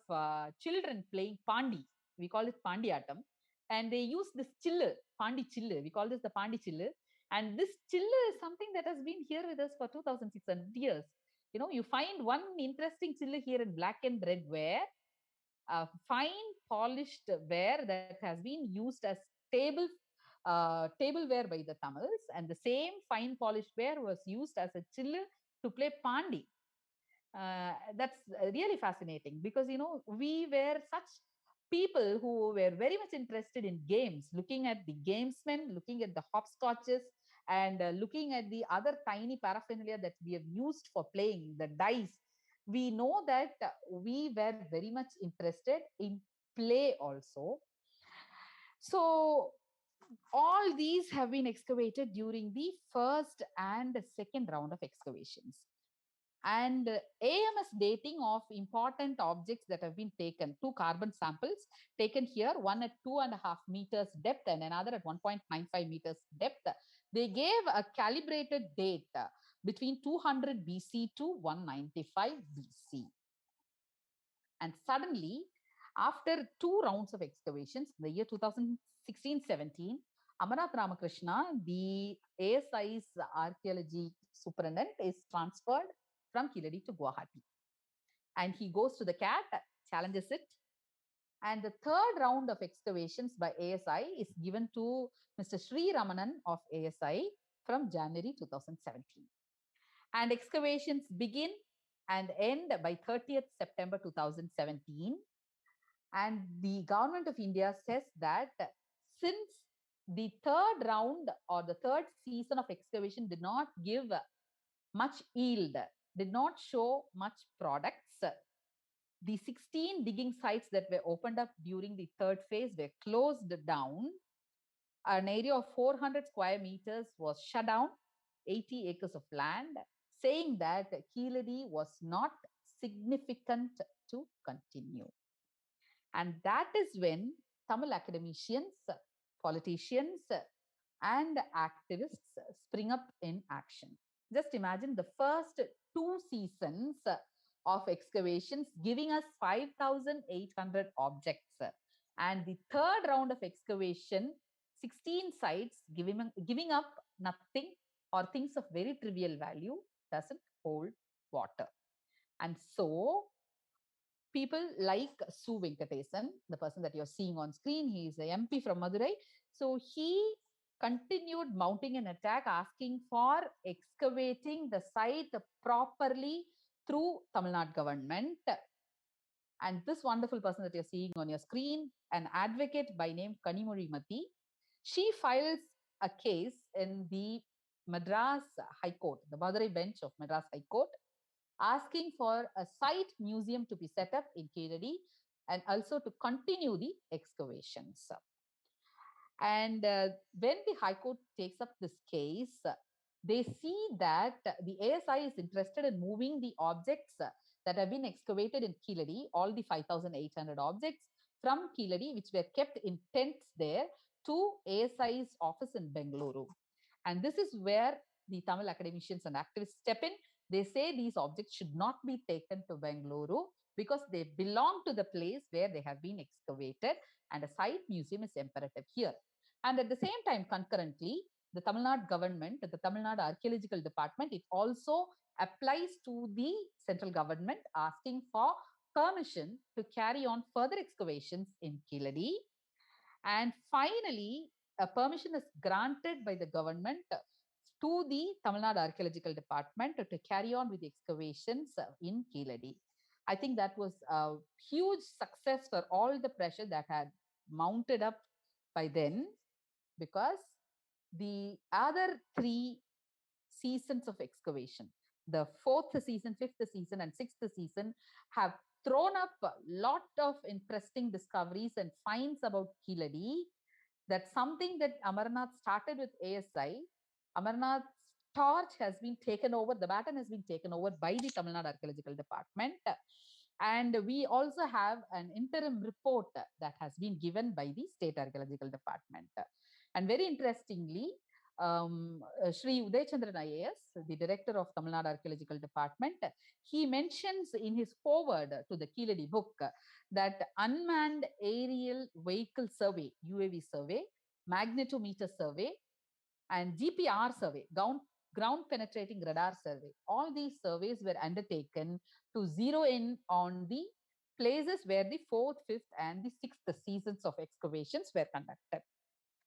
S6: children playing Pandi. We call it Pandiyatam. And they use this chiller, Pandi chiller. We call this the Pandi chiller. And this chiller is something that has been here with us for 2,600 years. You find one interesting chiller here in black and red ware, fine polished ware that has been used as tableware by the Tamils, and the same fine polished ware was used as a chiller to play Pandi. That's really fascinating, because we were such people who were very much interested in games, looking at the gamesmen, looking at the hopscotches, and looking at the other tiny paraphernalia that we have used for playing, the dice. We know that we were very much interested in play also. So all these have been excavated during the first and second round of excavations. And AMS dating of important objects that have been taken, 2 carbon samples taken here, one at 2.5 meters depth and another at 1.95 meters depth. They gave a calibrated date between 200 BC to 195 BC. And suddenly, after 2 rounds of excavations, in the year 2016-17, Amanath Ramakrishna, the ASI's archaeology superintendent, is transferred from Keeladi to Guwahati. And he goes to the CAT, challenges it. And the 3rd round of excavations by ASI is given to Mr. Sri Ramanan of ASI from January 2017. And excavations begin and end by 30th September 2017. And the government of India says that since the 3rd round or the 3rd season of excavation did not give much yield, did not show much products, the 16 digging sites that were opened up during the 3rd phase were closed down. An area of 400 square meters was shut down, 80 acres of land, saying that Keeladi was not significant to continue. And that is when Tamil academicians, politicians, and activists spring up in action. Just imagine the first 2 seasons of excavations giving us 5,800 objects. And the 3rd round of excavation, 16 sites giving up nothing or things of very trivial value, doesn't hold water. And so people like Su Venkatesan, the person that you're seeing on screen, he is a MP from Madurai. So he continued mounting an attack, asking for excavating the site properly through Tamil Nadu government. And this wonderful person that you're seeing on your screen, an advocate by name Kanimozhi Mati, she files a case in the Madras High Court, the Madurai bench of Madras High Court, asking for a site museum to be set up in Keeladi and also to continue the excavations. And when the High Court takes up this case, they see that the ASI is interested in moving the objects that have been excavated in Keeladi, all the 5,800 objects from Keeladi, which were kept in tents there, to ASI's office in Bengaluru. And this is where the Tamil academicians and activists step in. They say these objects should not be taken to Bengaluru because they belong to the place where they have been excavated, and a site museum is imperative here. And at the same time, concurrently, the Tamil Nadu government, the Tamil Nadu Archaeological Department, it also applies to the central government asking for permission to carry on further excavations in Keeladi. And finally, a permission is granted by the government to the Tamil Nadu Archaeological Department to carry on with the excavations in Keeladi. I think that was a huge success for all the pressure that had mounted up by then, because the other 3 seasons of excavation, the 4th season, 5th season, and 6th season, have thrown up a lot of interesting discoveries and finds about Keeladi. That's something that Amarnath started with ASI. Amarnath torch has been taken over, the baton has been taken over by the Tamil Nadu Archaeological Department. And we also have an interim report that has been given by the State Archaeological Department. And very interestingly, Shri Uday Chandran IAS, the director of Tamil Nadu Archaeological Department, he mentions in his foreword to the Keeladi book that unmanned aerial vehicle survey, UAV survey, magnetometer survey, and GPR survey, ground penetrating radar survey. All these surveys were undertaken to zero in on the places where the 4th, 5th, and the 6th seasons of excavations were conducted.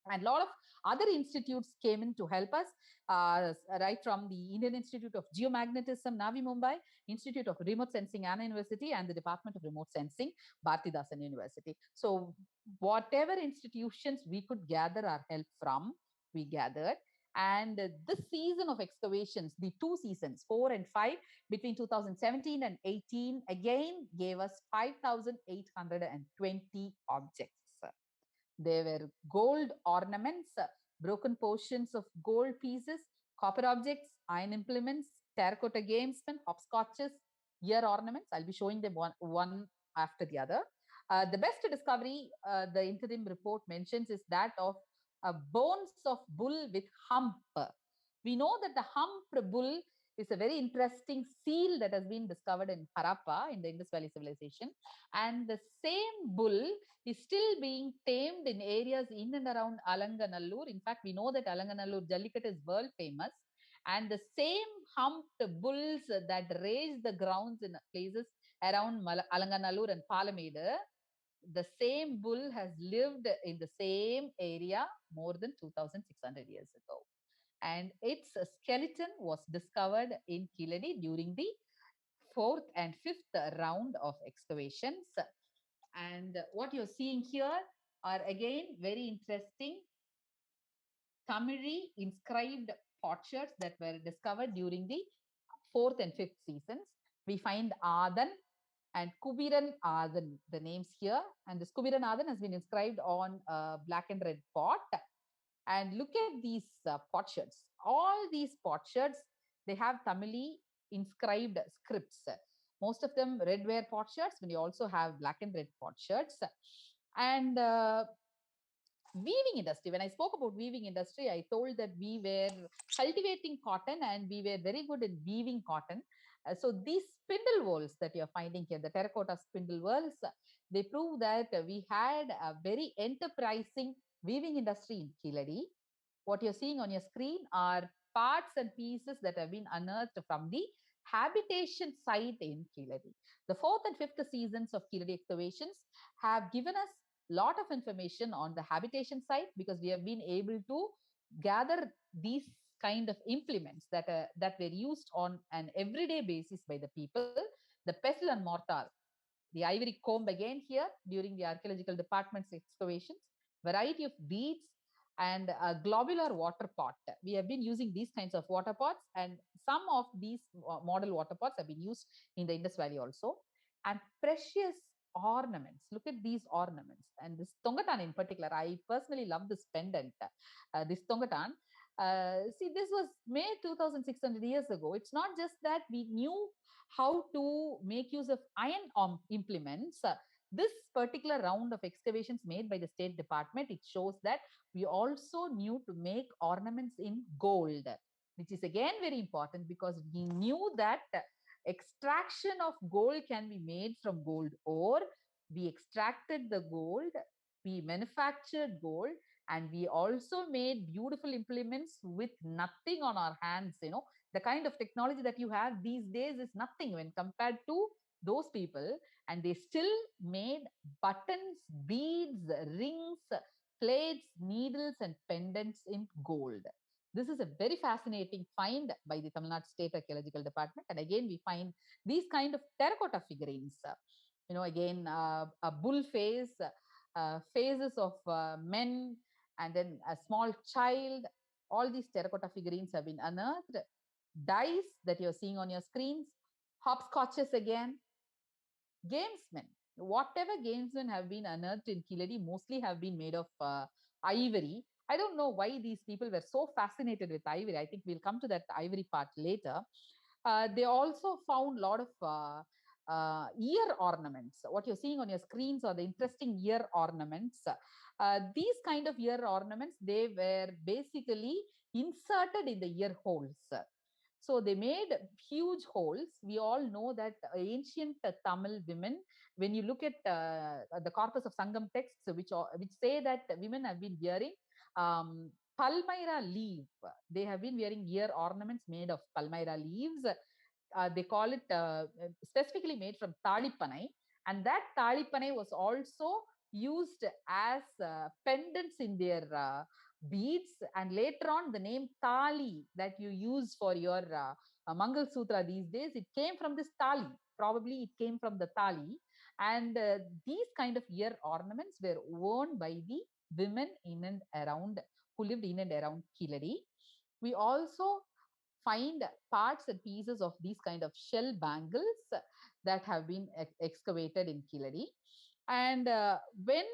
S6: And a lot of other institutes came in to help us, right from the Indian Institute of Geomagnetism, Navi Mumbai, Institute of Remote Sensing, Anna University, and the Department of Remote Sensing, Bharatidasan University. So whatever institutions we could gather our help from, we gathered. And this season of excavations, the 2 seasons, 4 and 5, between 2017 and 18, again gave us 5,820 objects. There were gold ornaments, broken portions of gold pieces, copper objects, iron implements, terracotta gamesmen, hopscotches, ear ornaments. I'll be showing them one after the other. The best discovery the interim report mentions is that of bones of bull with hump. We know that the humped bull is a very interesting seal that has been discovered in Harappa in the Indus Valley civilization. And the same bull is still being tamed in areas in and around Alanganallur. In fact, we know that Alanganallur Jallikattu is world famous. And the same humped bulls that raise the grounds in places around Alanganallur and Palamede, the same bull has lived in the same area more than 2,600 years ago. And its skeleton was discovered in Keeladi during the 4th and 5th round of excavations. And what you're seeing here are again very interesting Tamiri inscribed potsherds that were discovered during the 4th and 5th seasons. We find Adan and Kubiran Adan, the names here. And this Kubiran Adan has been inscribed on a black and red pot. And look at these potsherds. All these potsherds, they have Tamili inscribed scripts. Most of them redware potsherds, when you also have black and red potsherds. And weaving industry, when I spoke about weaving industry, I told that we were cultivating cotton and we were very good in weaving cotton. So these spindle whorls that you're finding here, the terracotta spindle whorls, they prove that we had a very enterprising weaving industry in Keeladi. What you're seeing on your screen are parts and pieces that have been unearthed from the habitation site in Keeladi. The 4th and 5th seasons of Keeladi excavations have given us a lot of information on the habitation site, because we have been able to gather these kind of implements that were used on an everyday basis by the people. The pestle and mortar, the ivory comb again here during the archaeological department's excavations, variety of beads, and a globular water pot. We have been using these kinds of water pots, and some of these model water pots have been used in the Indus Valley also. And precious ornaments. Look at these ornaments. And this Tongatan in particular, I personally love this pendant, this Tongatan. See, this was made 2,600 years ago. It's not just that we knew how to make use of iron implements. This particular round of excavations made by the State Department, it shows that we also knew to make ornaments in gold, which is again very important, because we knew that extraction of gold can be made from gold ore. We extracted the gold, we manufactured gold, and we also made beautiful implements with nothing on our hands. You know, the kind of technology that you have these days is nothing when compared to those people. And they still made buttons, beads, rings, plates, needles, and pendants in gold. This is a very fascinating find by the Tamil Nadu State Archaeological Department. And again, we find these kind of terracotta figurines. You know, again, a bull face, faces of men, and then a small child. All these terracotta figurines have been unearthed. Dice that you're seeing on your screens, hopscotches again, gamesmen. Whatever gamesmen have been unearthed in Keeladi mostly have been made of ivory, I don't know why these people were so fascinated with ivory. I think we'll come to that ivory part later. They also found a lot of ear ornaments. What you're seeing on your screens are the interesting ear ornaments. These kind of ear ornaments, they were basically inserted in the ear holes. So they made huge holes. We all know that ancient Tamil women, when you look at the corpus of Sangam texts, which say that women have been wearing palmyra leaf. They have been wearing ear ornaments made of palmyra leaves. They call it specifically made from talipanai, and that talipanai was also used as pendants in their beads, and later on the name tali that you use for your Mangal Sutra these days, it came from this tali. Probably it came from the tali, and these kind of ear ornaments were worn by the women in and around, who lived in and around Keeladi. We also find parts and pieces of these kind of shell bangles that have been excavated in Keeladi. And when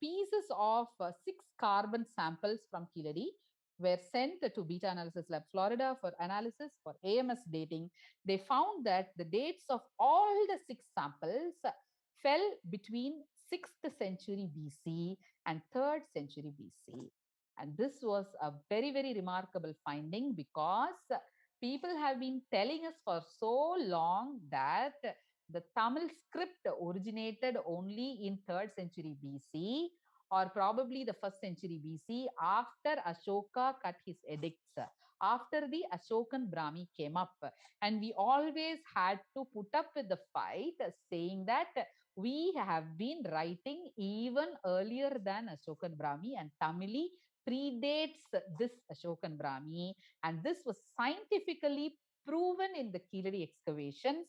S6: pieces of 6 carbon samples from Keeladi were sent to Beta Analysis Lab, Florida for analysis for AMS dating, they found that the dates of all the 6 samples fell between 6th century BC and 3rd century BC. And this was a very, very remarkable finding, because people have been telling us for so long that the Tamil script originated only in 3rd century BC, or probably the 1st century BC, after Ashoka cut his edicts, after the Ashokan Brahmi came up. And we always had to put up with the fight, saying that we have been writing even earlier than Ashokan Brahmi, and Tamili predates this Ashokan Brahmi, and this was scientifically proven in the Keeladi excavations,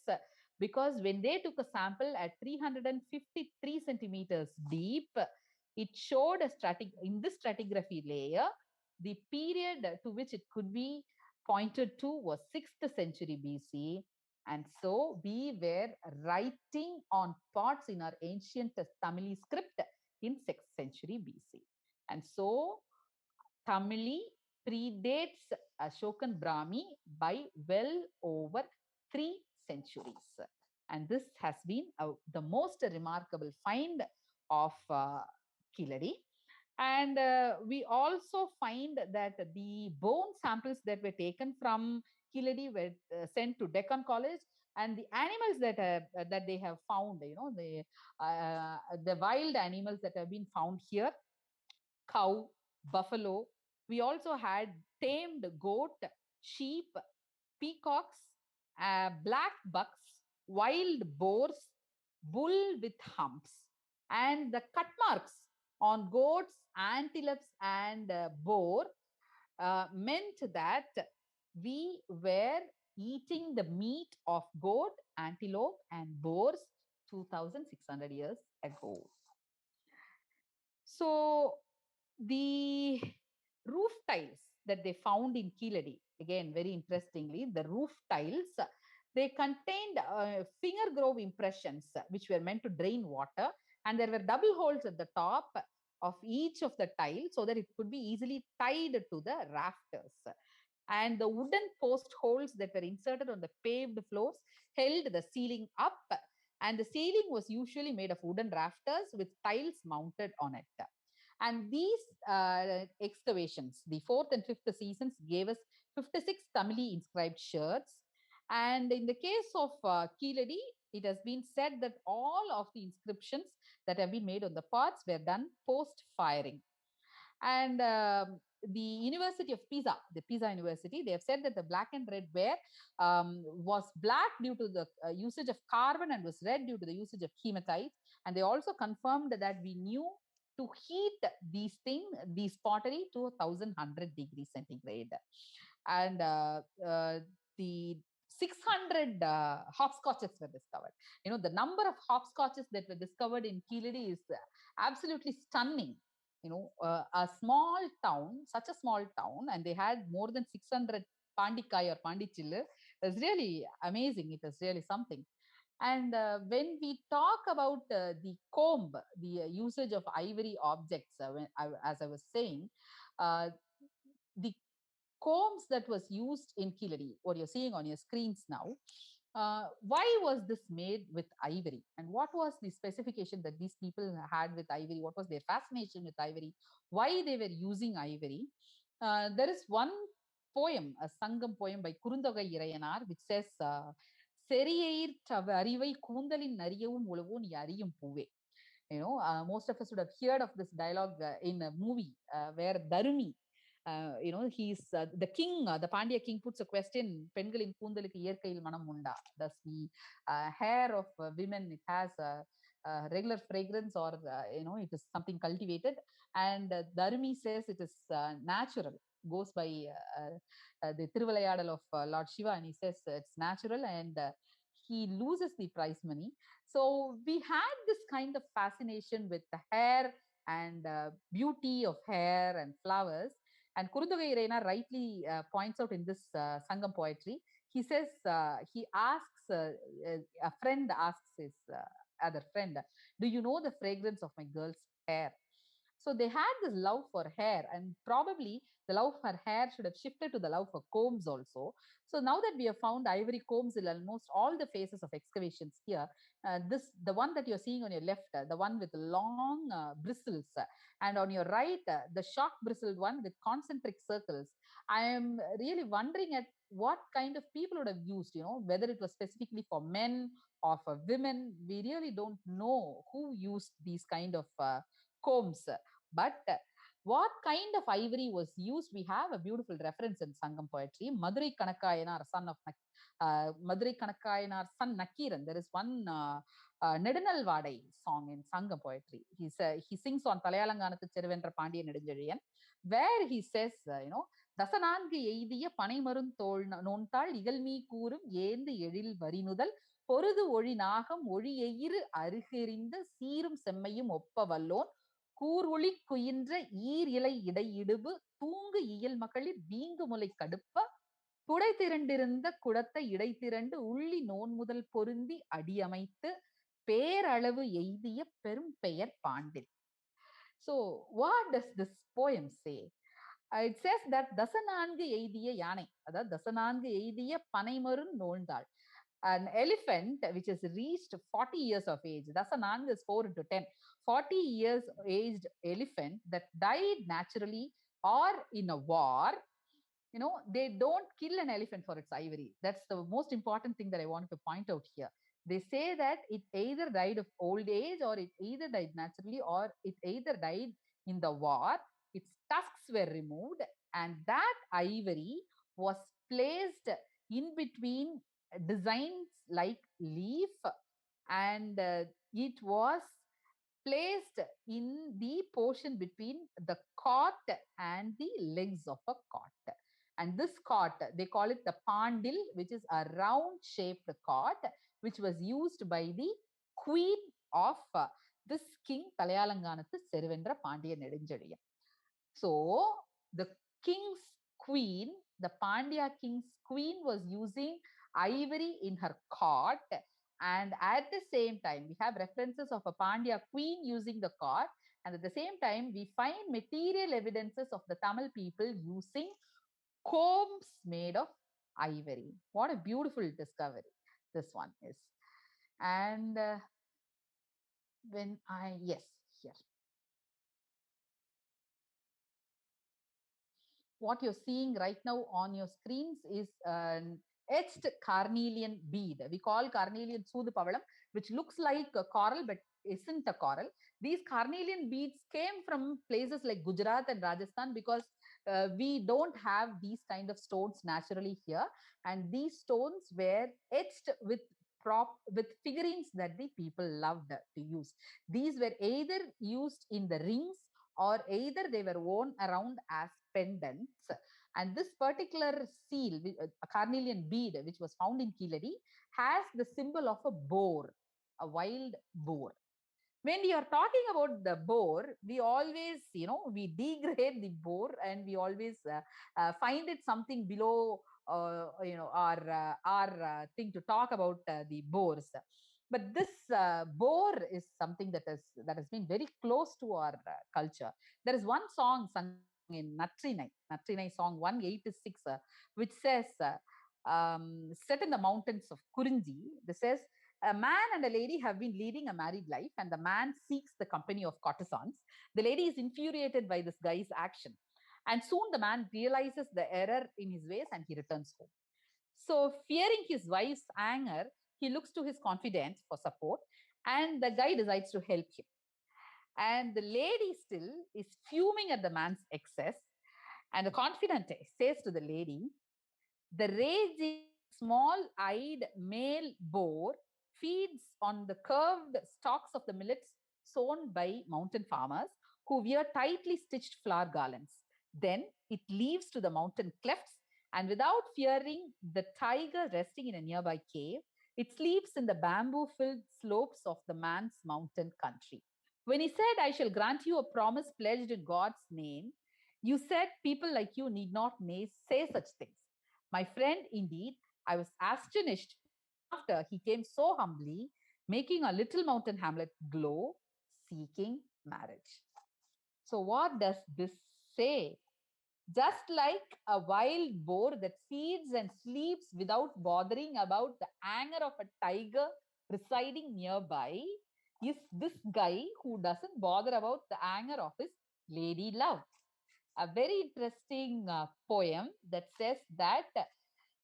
S6: because when they took a sample at 353 centimeters deep, it showed in this stratigraphy layer, the period to which it could be pointed to was 6th century BC. And so we were writing on parts in our ancient Tamili script in 6th century BC. And so Tamili predates Ashokan Brahmi by well over 3 centuries. And this has been the most remarkable find of Keeladi. And we also find that the bone samples that were taken from Keeladi were sent to Deccan College, and the animals that they have found, the wild animals that have been found here, cow, buffalo. We also had tamed goat, sheep, peacocks, black bucks, wild boars, bull with humps, and the cut marks on goats, antelopes, and boar meant that we were eating the meat of goat, antelope, and boars 2,600 years ago. So the roof tiles that they found in Keeladi, again, very interestingly, the roof tiles, they contained finger groove impressions which were meant to drain water, and there were double holes at the top of each of the tiles so that it could be easily tied to the rafters. And the wooden post holes that were inserted on the paved floors held the ceiling up, and the ceiling was usually made of wooden rafters with tiles mounted on it. And these excavations, the 4th and 5th seasons, gave us 56 Tamili inscribed sherds. And in the case of Keeladi, it has been said that all of the inscriptions that have been made on the parts were done post-firing. And the University of Pisa, the Pisa University, they have said that the black and red ware was black due to the usage of carbon and was red due to the usage of hematite. And they also confirmed that we knew to heat these pottery to 1100 degrees centigrade. And the 600 hopscotches were discovered. You know, the number of hopscotches that were discovered in Keeladi is absolutely stunning. You know, a small town, such a small town, and they had more than 600 pandikai or pandichillu. It was really amazing. It was really something. And when we talk about the comb, the usage of ivory objects, as I was saying, the combs that was used in Keeladi, what you're seeing on your screens now, why was this made with ivory? And what was the specification that these people had with ivory? What was their fascination with ivory? Why they were using ivory? There is one poem, a Sangam poem by Kurundogai Irayanar, which says, Seriyir Arivai Kundalin Nariyavum Ulavum Yariyum Puve. Most of us would have heard of this dialogue in a movie where Dharmi, he's the king, the Pandya king puts a question, Pengalin Kundaliki Yerkail Manamunda. Does the hair of women, it has a regular fragrance, or, it is something cultivated? And Dharmi says it is natural, goes by the Tiruvalayadal of Lord Shiva, and he says it's natural, and he loses the prize money. So we had this kind of fascination with the hair and beauty of hair and flowers. And Kurundogai Reina rightly points out in this Sangam poetry, he says, he asks, a friend asks his other friend, do you know the fragrance of my girl's hair? So they had this love for hair, and probably the love for hair should have shifted to the love for combs also. So now that we have found ivory combs in almost all the phases of excavations here, the one that you're seeing on your left, the one with long bristles, and on your right, the short bristled one with concentric circles. I am really wondering at what kind of people would have used, whether it was specifically for men or for women. We really don't know who used these kind of combs. But what kind of ivory was used? We have a beautiful reference in Sangam poetry. Madurai Kanakayanar, son of Madurai Kanakayanar, son Nakiran. There is one Nedinal Vadai song in Sangam poetry. He sings on Talayalanganathu Cheruvendra Pandiya Nedunjeliyan, where he says, தசநான்கு எய்திய பனைமருந் தோல் நோன்தாள் இகழ்மீ கூறும் ஏந்து எழில் வரினுதல் பொருது ஒழி நாகம் ஒழி எயிறு அருகெறிந்த சீரும் செம்மையும் ஒப்ப வல்லோன் கூர் ஒளி குயின்ற ஈர் இலை இடையிடுபு தூங்கு இயல் மகளிர் வீங்கு முலை கடுப்ப துடை திரண்டிருந்த குடத்தை இடை திரண்டு உள்ளி நோன் முதல் பொருந்தி அடியமைத்து பேரளவு எய்திய பெரும் பெயர் பாண்டில். So what does this poem say? It says that தசநான்கு எய்திய யானை, அதாவது தசநான்கு எய்திய பனைமருந் நோழ்ந்தாள், an elephant which has reached 40 years of age. Dasanang is 4 into 10. 40 years aged elephant that died naturally or in a war. They don't kill an elephant for its ivory. That's the most important thing that I wanted to point out here. They say that it either died of old age, or it either died naturally, or it either died in the war. Its tusks were removed, and that ivory was placed in between designs like leaf, and it was placed in the portion between the cot and the legs of a cot. And this cot, they call it the pandil, which is a round shaped cot, which was used by the queen of this king Talayalanganathu Seruvendra Pandiya Nedunjeliyan. So the king's queen, the Pandya king's queen, was using ivory in her cot, and at the same time we have references of a Pandya queen using the cot, and at the same time we find material evidences of the Tamil people using combs made of ivory. What a beautiful discovery this one is. And yes, here. What you're seeing right now on your screens is an etched carnelian bead. We call carnelian soodhu pavalam, which looks like a coral but isn't a coral. These carnelian beads came from places like Gujarat and Rajasthan, because we don't have these kind of stones naturally here, and these stones were etched with figurines that the people loved to use. These were either used in the rings, or either they were worn around as pendants. And this particular seal, a carnelian bead, which was found in Keeladi, has the symbol of a boar, a wild boar. When we are talking about the boar, we always, we degrade the boar, and we always find it something below, our thing to talk about the boars. But this boar is something that has been very close to our culture. There is one song sung in Natrinai song 186, which says, set in the mountains of Kurinji. This says, a man and a lady have been leading a married life, and the man seeks the company of courtesans. The lady is infuriated by this guy's action. And soon the man realizes the error in his ways and he returns home. So, fearing his wife's anger, he looks to his confidant for support, and the guy decides to help him. And the lady still is fuming at the man's excess. And the confidant says to the lady, the raging small-eyed male boar feeds on the curved stalks of the millets sown by mountain farmers who wear tightly stitched flower garlands. Then it leaves to the mountain clefts, and without fearing the tiger resting in a nearby cave, it sleeps in the bamboo-filled slopes of the man's mountain country. When he said, I shall grant you a promise pledged in God's name, you said people like you need not say such things. My friend, indeed, I was astonished. Soon after, he came so humbly, making a little mountain hamlet glow, seeking marriage. So, what does this say? Just like a wild boar that feeds and sleeps without bothering about the anger of a tiger residing nearby, is this guy who doesn't bother about the anger of his lady love. A very interesting poem that says that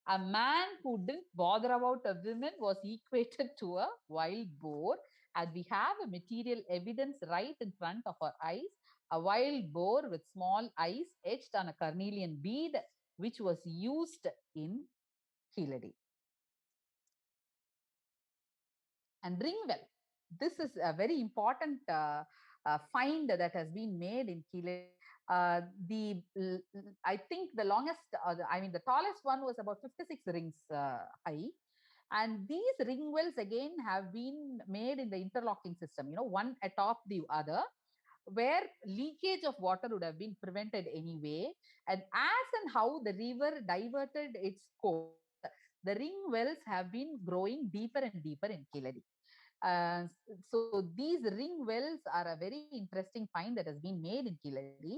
S6: a man who didn't bother about a woman was equated to a wild boar, and we have a material evidence right in front of our eyes, a wild boar with small eyes etched on a carnelian bead, which was used in Keeladi. And Ringwell, this is a very important find that has been made in Keeladi. I think the longest, the tallest one was about 56 rings high. And these ring wells again have been made in the interlocking system, one atop the other, where leakage of water would have been prevented anyway. And as and how the river diverted its course, the ring wells have been growing deeper and deeper in Keeladi. Uh, so these ring wells are a very interesting find that has been made in Keeladi.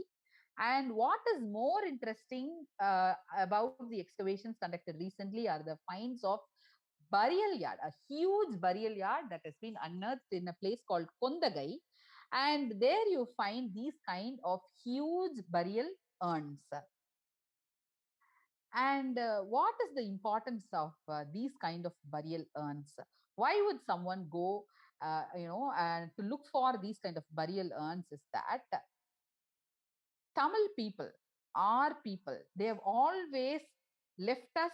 S6: And what is more interesting about the excavations conducted recently are the finds of burial yard, a huge burial yard that has been unearthed in a place called Kondagai. And there you find these kind of huge burial urns. And what is the importance of these kind of burial urns? Why would someone go, and to look for these kind of burial urns is that Tamil people, our people, they have always left us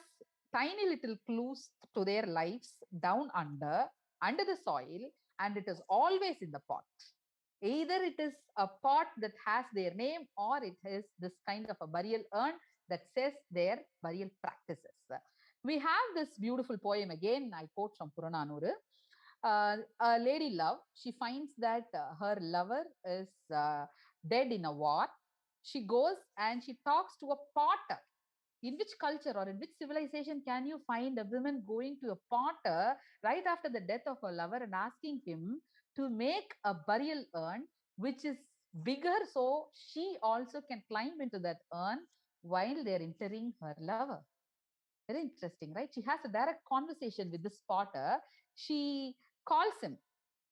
S6: tiny little clues to their lives down under the soil, and it is always in the pot. Either it is a pot that has their name, or it is this kind of a burial urn that says their burial practices. We have this beautiful poem again, I quote from Purananuru. A lady love, she finds that her lover is dead in a war. She goes and she talks to a potter. In which culture or in which civilization can you find a woman going to a potter right after the death of her lover and asking him to make a burial urn which is bigger so she also can climb into that urn while they're interring her lover? Very interesting, right? She has a direct conversation with this potter. She calls him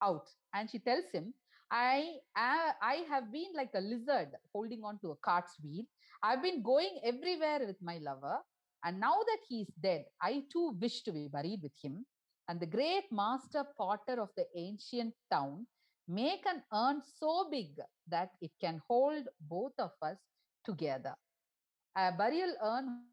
S6: out and she tells him, I have been like a lizard holding on to a cart's wheel. I've been going everywhere with my lover, and now that he's dead, I too wish to be buried with him. And the great master potter of the ancient town make an urn so big that it can hold both of us together. A burial urn holds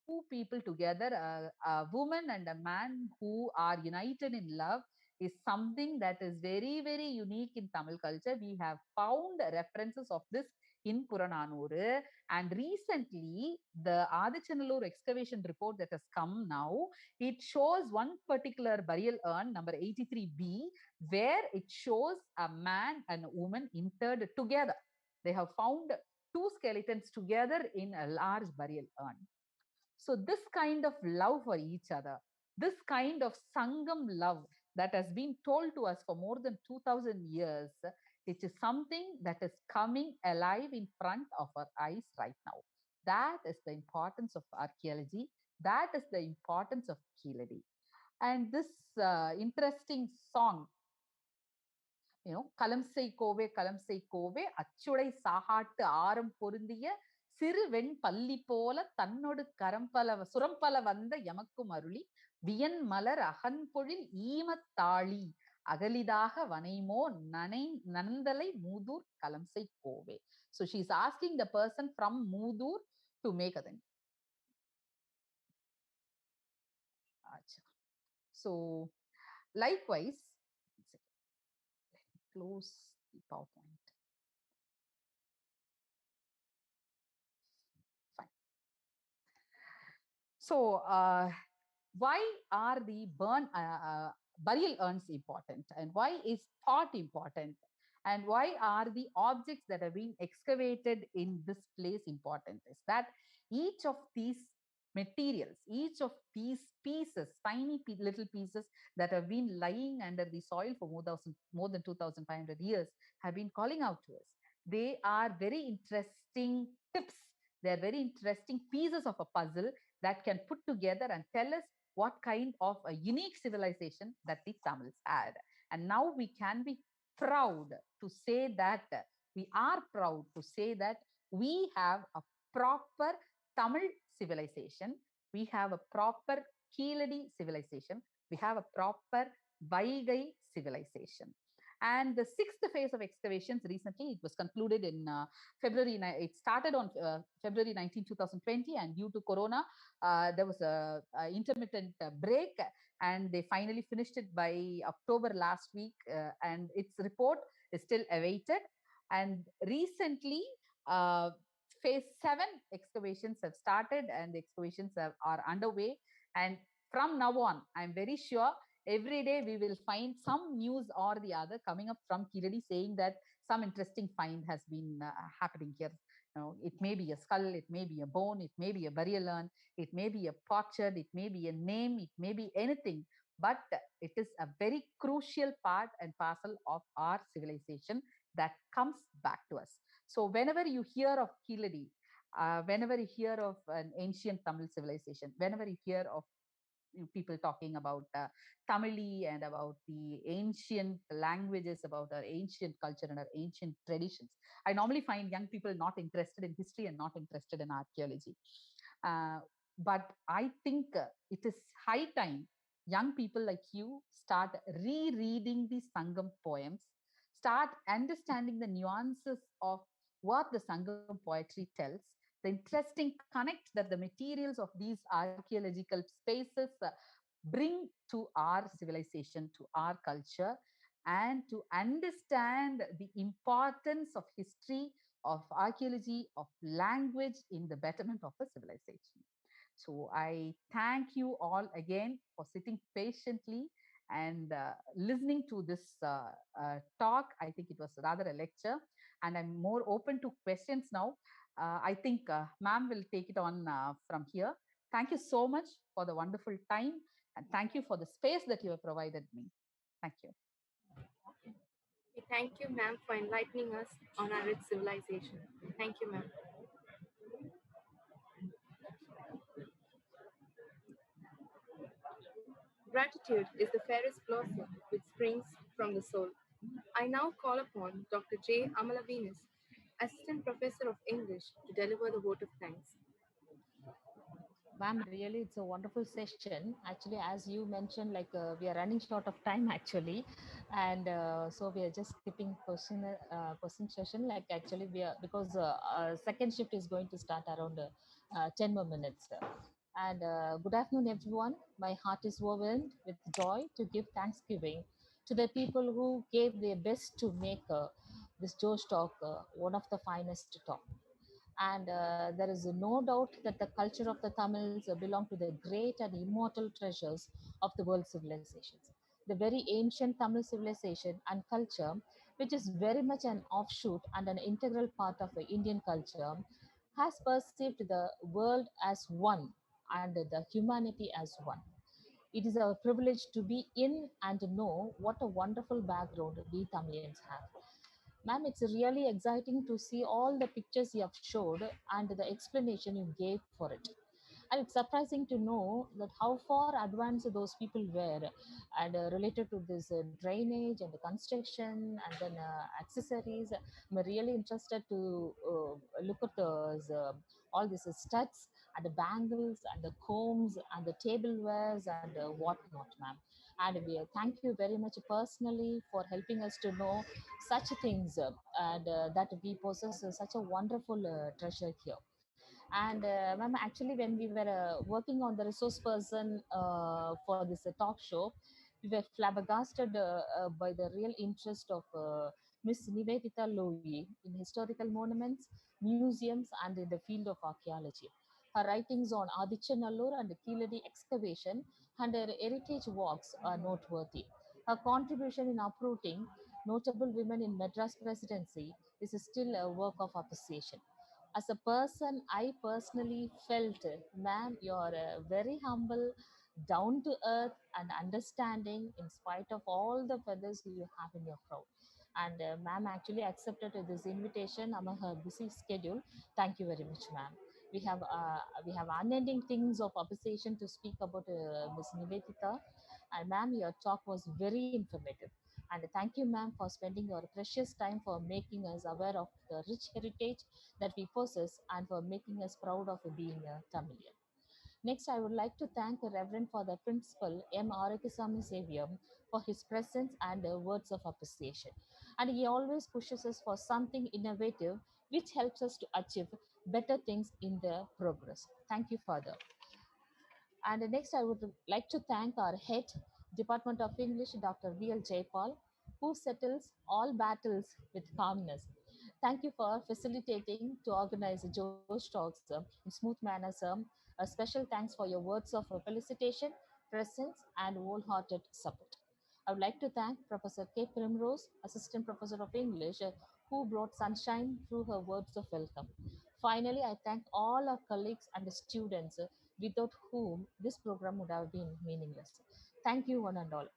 S6: two people together, a woman and a man who are united in love, is something that is very, very unique in Tamil culture. We have found references of this in Purananuru. And recently, the Adichanallur excavation report that has come now, it shows one particular burial urn, number 83B, where it shows a man and a woman interred together. They have found two skeletons together in a large burial urn. So this kind of love for each other, this kind of Sangam love that has been told to us for more than 2000 years, it is something that is coming alive in front of our eyes right now. That is the importance of archaeology. That is the importance of Keeladi. And this interesting song, கலம்சை கோவே அச்சுடை சாகாட்டு ஆரம் பொருந்திய சிறு வெண் பள்ளி போல தன்னொடு சுரம்பல வந்த எமக்கும் அருளி வியன் மலர் அகன்பொழில் ஈமத்தாளி அகலிதாக வனைமோ நந்தலை மூதூர் கலம்சை கோவே. So she is asking the person from Moodur to make a thing. So likewise, close the PowerPoint. Fine. So why are the burial urns important, and why is thought important, and why are the objects that are being excavated in this place important? Is that each of these materials, each of these pieces, tiny little pieces that have been lying under the soil for more than 2,500 years, have been calling out to us. They are very interesting tips. They are very interesting pieces of a puzzle that can put together and tell us what kind of a unique civilization that the Tamils had. And now we can be proud to say that, we are proud to say that we have a proper Tamil civilization, we have a proper Keeladi civilization, we have a proper Vaigai civilization. And the sixth phase of excavations recently, it was concluded in February. It started on February 19, 2020, and due to Corona, there was a intermittent break, and they finally finished it by October last week, and its report is still awaited. And recently, phase 7 excavations have started, and the excavations are underway. And from now on, I'm very sure every day we will find some news or the other coming up from Keeladi saying that some interesting find has been happening here. It may be a skull, it may be a bone, it may be a burial urn, it may be a potsherd, it may be a name, it may be anything. But it is a very crucial part and parcel of our civilization that comes back to us. So whenever you hear of Keeladi, whenever you hear of an ancient Tamil civilization, whenever you hear of people talking about Tamili and about the ancient languages, about our ancient culture and our ancient traditions, I normally find young people not interested in history and not interested in archaeology. But I think it is high time young people like you start rereading the Sangam poems, start understanding the nuances of what the Sangam poetry tells, the interesting connect that the materials of these archaeological spaces bring to our civilization, to our culture, and to understand the importance of history, of archaeology, of language in the betterment of a civilization. So I thank you all again for sitting patiently and listening to this talk. I think it was rather a lecture, and I'm more open to questions now. I think ma'am will take it on from here. Thank you so much for the wonderful time, and thank you for the space that you have provided me. Thank you.
S1: We thank you, ma'am, for enlightening us on our rich civilization. Thank you, ma'am. Gratitude is the fairest blossom which springs from the soul. I now call upon Dr. J. Amalaveenus, Assistant Professor of English, to deliver the vote of thanks.
S5: Ma'am, really, it's a wonderful session. Actually, as you mentioned, like we are running short of time actually, and so we are just skipping question session. Like actually, we are because our second shift is going to start around 10 more minutes. And good afternoon, everyone. My heart is overwhelmed with joy to give thanksgiving to the people who gave their best to make
S7: this Josh talk one of the finest talk. And there is no doubt that the culture of the Tamils belong to the great and immortal treasures of the world civilizations. The very ancient Tamil civilization and culture, which is very much an offshoot and an integral part of the Indian culture, has perceived the world as one and the humanity as one. It is our privilege to be in and know what a wonderful background we Tamilians have. Ma'am, it's really exciting to see all the pictures you have showed and the explanation you gave for it. And it's surprising to know that how far advanced those people were and related to this drainage and the construction and then accessories. I'm really interested to look at those, all these studs and the bangles and the combs and the tableware and whatnot, ma'am. And we thank you very much personally for helping us to know such things and that we possess such a wonderful treasure here. And ma'am, actually, when we were working on the resource person for this talk show, we were flabbergasted by the real interest of Miss Nivedita Louis in historical monuments, museums, and in the field of archaeology. Her writings on Adichanallur and Keeladi Excavation and her heritage walks are noteworthy. Her contribution in uprooting notable women in Madras presidency is still a work of appreciation. As a person, I personally felt, ma'am, you're very humble, down to earth, and understanding in spite of all the feathers you have in your crown. And ma'am actually accepted this invitation among her busy schedule. Thank you very much, ma'am. We have unending things of appreciation to speak about Miss Nivedita. And ma'am, your talk was very informative. And thank you, ma'am, for spending your precious time for making us aware of the rich heritage that we possess and for making us proud of being a Tamilian. Next, I would like to thank the Reverend Father Principal M. Arockiasamy Xavier for his presence and words of appreciation. And he always pushes us for something innovative which helps us to achieve better things in the progress. Thank you, Father. And next, I would like to thank our head, Department of English, Dr. V.L. Jayapaul, who settles all battles with calmness. Thank you for facilitating to organize Josh Talks in smooth manner, sir. A special thanks for your words of felicitation, presence, and wholehearted support. I would like to thank Professor K. Primrose, Assistant Professor of English, who brought sunshine through her words of welcome. Finally, I thank all our colleagues and the students without whom this program would have been meaningless. Thank you, one and all.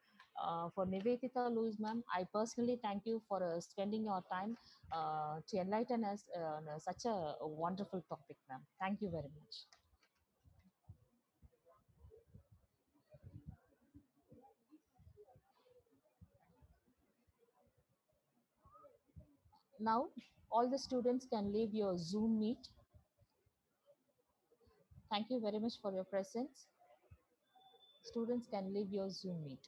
S7: For Nivedita Louis, ma'am, I personally thank you for spending your time to enlighten us on such a wonderful topic, ma'am. Thank you very much. Now, all the students can leave your Zoom meet. Thank you very much for your presence. Students can leave your Zoom meet.